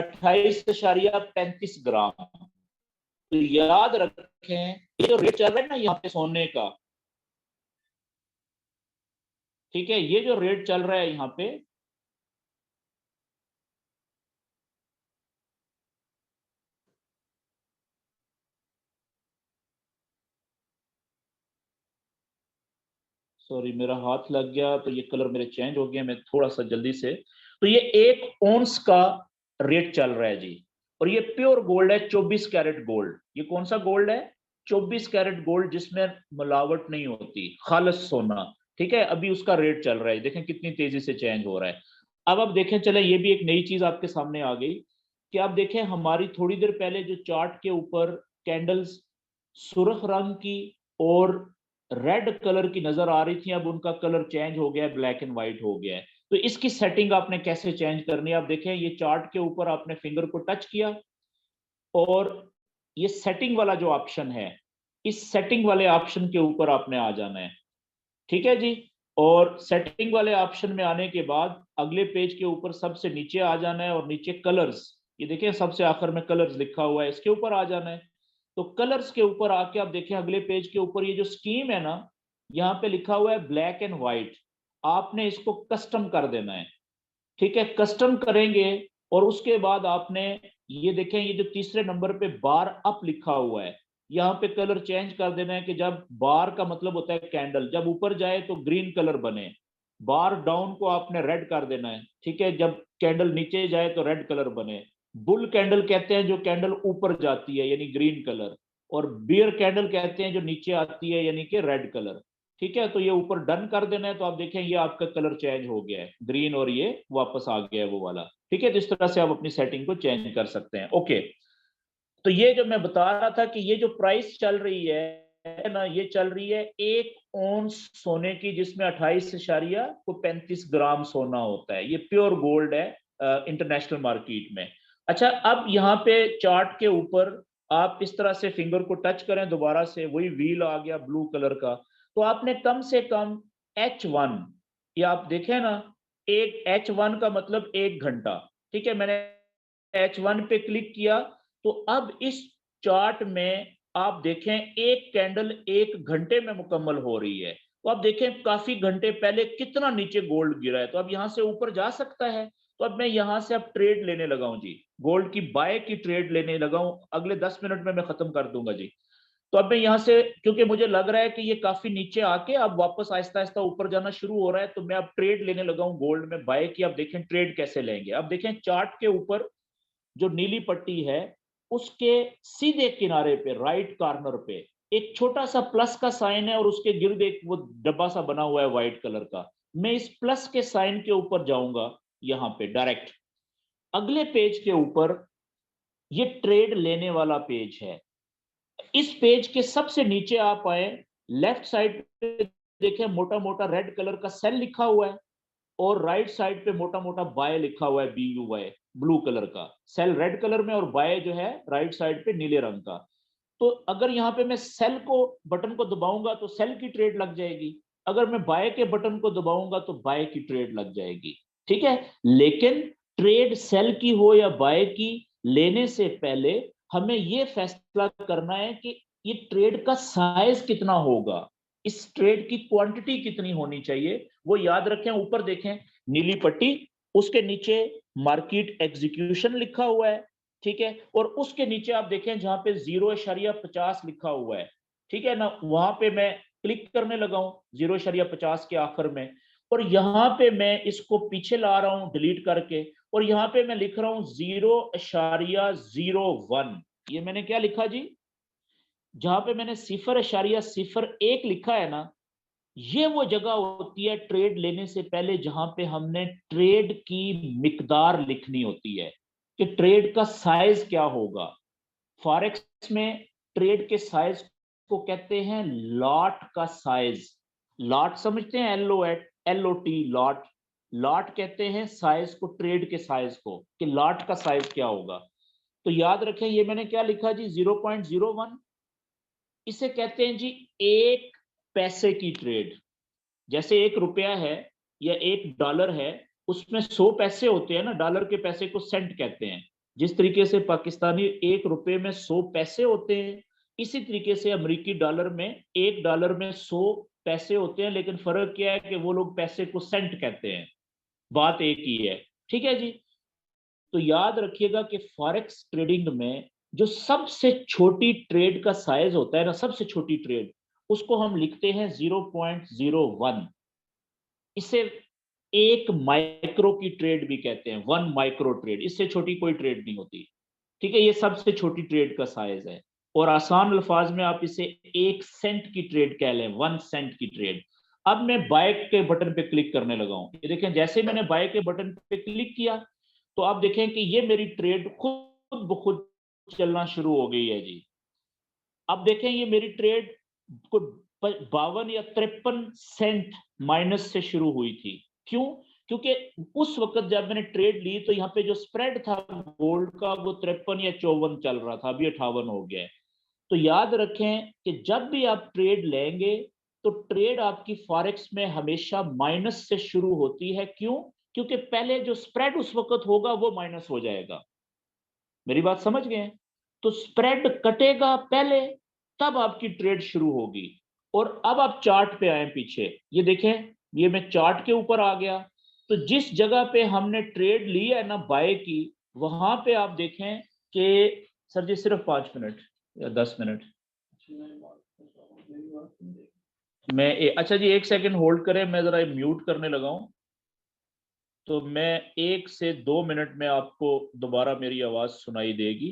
28.35 ग्राम। तो याद रखें ये जो रेट चल रहा है ना यहाँ पे सोने का, ठीक है, ये जो रेट चल रहा है यहाँ पे, सॉरी मेरा हाथ लग गया तो ये कलर मेरे चेंज हो गया, मैं थोड़ा सा जल्दी से, तो ये 1 औंस का रेट चल रहा है जी, और ये प्योर गोल्ड है, 24 कैरेट गोल्ड। ये कौन सा गोल्ड है? 24 कैरेट गोल्ड, जिसमें मिलावट नहीं होती, खालिस सोना, ठीक है। अभी उसका रेट चल रहा है, देखें कितनी तेजी से चेंज हो रहा है। अब देखें, चले ये भी एक नई चीज आपके सामने आ गई कि आप देखें हमारी थोड़ी देर पहले जो चार्ट के ऊपर कैंडल्स सुर्ख रंग की और रेड कलर की नजर आ रही थी, अब उनका कलर चेंज हो गया है, ब्लैक एंड व्हाइट हो गया है। तो इसकी सेटिंग आपने कैसे चेंज करनी है? आप देखें ये चार्ट के ऊपर आपने फिंगर को टच किया और ये सेटिंग वाला जो ऑप्शन है, इस सेटिंग वाले ऑप्शन के ऊपर आपने आ जाना है, ठीक है जी। और सेटिंग वाले ऑप्शन में आने के बाद अगले पेज के ऊपर सबसे नीचे आ जाना है और नीचे कलर्स, ये देखें सबसे आखिर में कलर्स लिखा हुआ है, इसके ऊपर आ जाना है। तो कलर्स के ऊपर आके आप देखें अगले पेज के ऊपर ये जो स्कीम है ना, यहाँ पे लिखा हुआ है ब्लैक एंड व्हाइट, आपने इसको कस्टम कर देना है, ठीक है। कस्टम करेंगे और उसके बाद आपने ये देखें ये जो तीसरे नंबर पे बार अप लिखा हुआ है, यहाँ पे कलर चेंज कर देना है कि जब बार का मतलब होता है कैंडल, जब ऊपर जाए तो ग्रीन कलर बने, बार डाउन को आपने रेड कर देना है, ठीक है, जब कैंडल नीचे जाए तो रेड कलर बने। बुल कैंडल कहते हैं जो कैंडल ऊपर जाती है यानी ग्रीन कलर, और बियर कैंडल कहते हैं जो नीचे आती है यानी कि रेड कलर, ठीक है। तो ये ऊपर डन कर देना है, तो आप देखें ये आपका कलर चेंज हो गया है, ग्रीन, और ये वापस आ गया है वो वाला, ठीक है। तो इस तरह से आप अपनी सेटिंग को चेंज कर सकते हैं। ओके, तो ये जो मैं बता रहा था कि ये जो प्राइस चल रही है ना, ये चल रही है 1 औंस सोने की, जिसमें 28.35 ग्राम सोना होता है। ये प्योर गोल्ड है इंटरनेशनल मार्केट में। अच्छा, अब यहाँ पे चार्ट के ऊपर आप इस तरह से फिंगर को टच करें, दोबारा से वही व्हील आ गया ब्लू कलर का, तो आपने कम से कम H1, ये आप देखें ना, एक H1 का मतलब 1 घंटा, ठीक है। मैंने H1 पे क्लिक किया तो अब इस चार्ट में आप देखें एक कैंडल 1 घंटे में मुकम्मल हो रही है। तो आप देखें काफी घंटे पहले कितना नीचे गोल्ड गिरा है, तो अब यहां से ऊपर जा सकता है। तो अब मैं यहां से अब ट्रेड लेने लगा हूं जी, गोल्ड की बाय की ट्रेड लेने लगा हूं, अगले 10 मिनट में मैं खत्म कर दूंगा जी। तो अब मैं यहां से, क्योंकि मुझे लग रहा है कि ये काफी नीचे आके अब वापस आहिस्ता आहिस्ता ऊपर जाना शुरू हो रहा है, तो मैं अब ट्रेड लेने लगा हूं गोल्ड में बाय की। अब देखें ट्रेड कैसे लेंगे। अब देखें चार्ट के ऊपर जो नीली पट्टी है उसके सीधे किनारे पे राइट कॉर्नर पे एक छोटा सा प्लस का साइन है और उसके गिर्द एक वो डब्बा सा बना हुआ है व्हाइट कलर का। मैं इस प्लस के साइन के ऊपर जाऊंगा यहाँ पे डायरेक्ट। अगले पेज के ऊपर ये ट्रेड लेने वाला पेज है। इस पेज के सबसे नीचे आप आए, लेफ्ट साइड पे देखें मोटा मोटा रेड कलर का सेल लिखा हुआ है और राइट साइड पे मोटा मोटा बाय लिखा हुआ है, BUY, ब्लू कलर का सेल रेड कलर में और बाय जो है राइट साइड पे नीले रंग का। तो अगर यहाँ पे मैं सेल को बटन को दबाऊंगा तो सेल की ट्रेड लग जाएगी, अगर मैं बाय के बटन को दबाऊंगा तो बाय की ट्रेड लग जाएगी, ठीक है। लेकिन ट्रेड सेल की हो या बाय की, लेने से पहले हमें यह फैसला करना है कि ये ट्रेड का साइज कितना होगा, इस ट्रेड की क्वांटिटी कितनी होनी चाहिए, वो याद रखें। ऊपर देखें नीली पट्टी, उसके नीचे मार्केट एग्जीक्यूशन लिखा हुआ है, ठीक है, और उसके नीचे आप देखें जहां पे 0.50 लिखा हुआ है, ठीक है ना, वहां पे मैं क्लिक करने लगा हूं 0.50 के आखिर में, और यहां पे मैं इसको पीछे ला रहा हूं डिलीट करके, और यहां पे मैं लिख रहा हूं 0.01। ये मैंने क्या लिखा जी, जहां पे मैंने 0.01 लिखा है ना, ये वो जगह होती है ट्रेड लेने से पहले जहां पे हमने ट्रेड की मिकदार लिखनी होती है कि ट्रेड का साइज क्या होगा। फॉरेक्स में ट्रेड के साइज को कहते हैं लॉट का साइज। लॉट समझते हैं, LOT, लॉट। लॉट कहते हैं साइज को, ट्रेड के साइज को, कि लॉट का साइज क्या होगा। तो याद रखें ये मैंने क्या लिखा जी, 0.01। इसे कहते हैं जी 1 पैसे की ट्रेड। जैसे 1 रुपया है या $1 है, उसमें 100 पैसे होते हैं ना, डॉलर के पैसे को सेंट कहते हैं। जिस तरीके से पाकिस्तानी 1 रुपए में 100 पैसे होते हैं, इसी तरीके से अमेरिकी डॉलर में 1 डॉलर में 100 पैसे होते हैं, लेकिन फर्क क्या है कि वो लोग पैसे को सेंट कहते हैं, बात एक ही है। ठीक है जी। तो याद रखिएगा कि फॉरेक्स ट्रेडिंग में जो सबसे छोटी ट्रेड का साइज होता है ना, सबसे छोटी ट्रेड, उसको हम लिखते हैं 0.01। इसे 1 माइक्रो की ट्रेड भी कहते हैं, 1 माइक्रो ट्रेड। इससे छोटी कोई ट्रेड नहीं होती। ठीक है, ये सबसे छोटी ट्रेड का साइज है। और आसान अल्फाज में आप इसे 1 सेंट की ट्रेड कह लें, 1 सेंट की ट्रेड। अब मैं बाय के बटन पे क्लिक करने लगा हूं। ये देखें, जैसे मैंने बाय के बटन पे क्लिक किया तो आप देखें कि ये मेरी ट्रेड खुद ब खुद चलना शुरू हो गई है जी। अब देखें, ये मेरी ट्रेड को 52 या 53 सेंट माइनस से शुरू हुई थी। क्यों? क्योंकि उस वक्त जब मैंने ट्रेड ली तो यहाँ पे जो स्प्रेड था गोल्ड का वो 53 या 54 चल रहा था, अभी 58 हो गया है। तो याद रखें कि जब भी आप ट्रेड लेंगे तो ट्रेड आपकी फॉरेक्स में हमेशा माइनस से शुरू होती है। क्यों? क्योंकि पहले जो स्प्रेड उस वक्त होगा वो माइनस हो जाएगा। मेरी बात समझ गए? तो स्प्रेड कटेगा पहले, तब आपकी ट्रेड शुरू होगी। और अब आप चार्ट पे आए पीछे, ये देखें, ये मैं चार्ट के ऊपर आ गया। तो जिस जगह पे हमने ट्रेड ली है ना बाय की, वहां पे आप देखें कि सर जी सिर्फ 5 मिनट या 10 मिनट अच्छा जी 1 सेकंड होल्ड करें, मैं जरा म्यूट करने लगा हूं। तो मैं 1 से 2 मिनट में आपको दोबारा मेरी आवाज सुनाई देगी।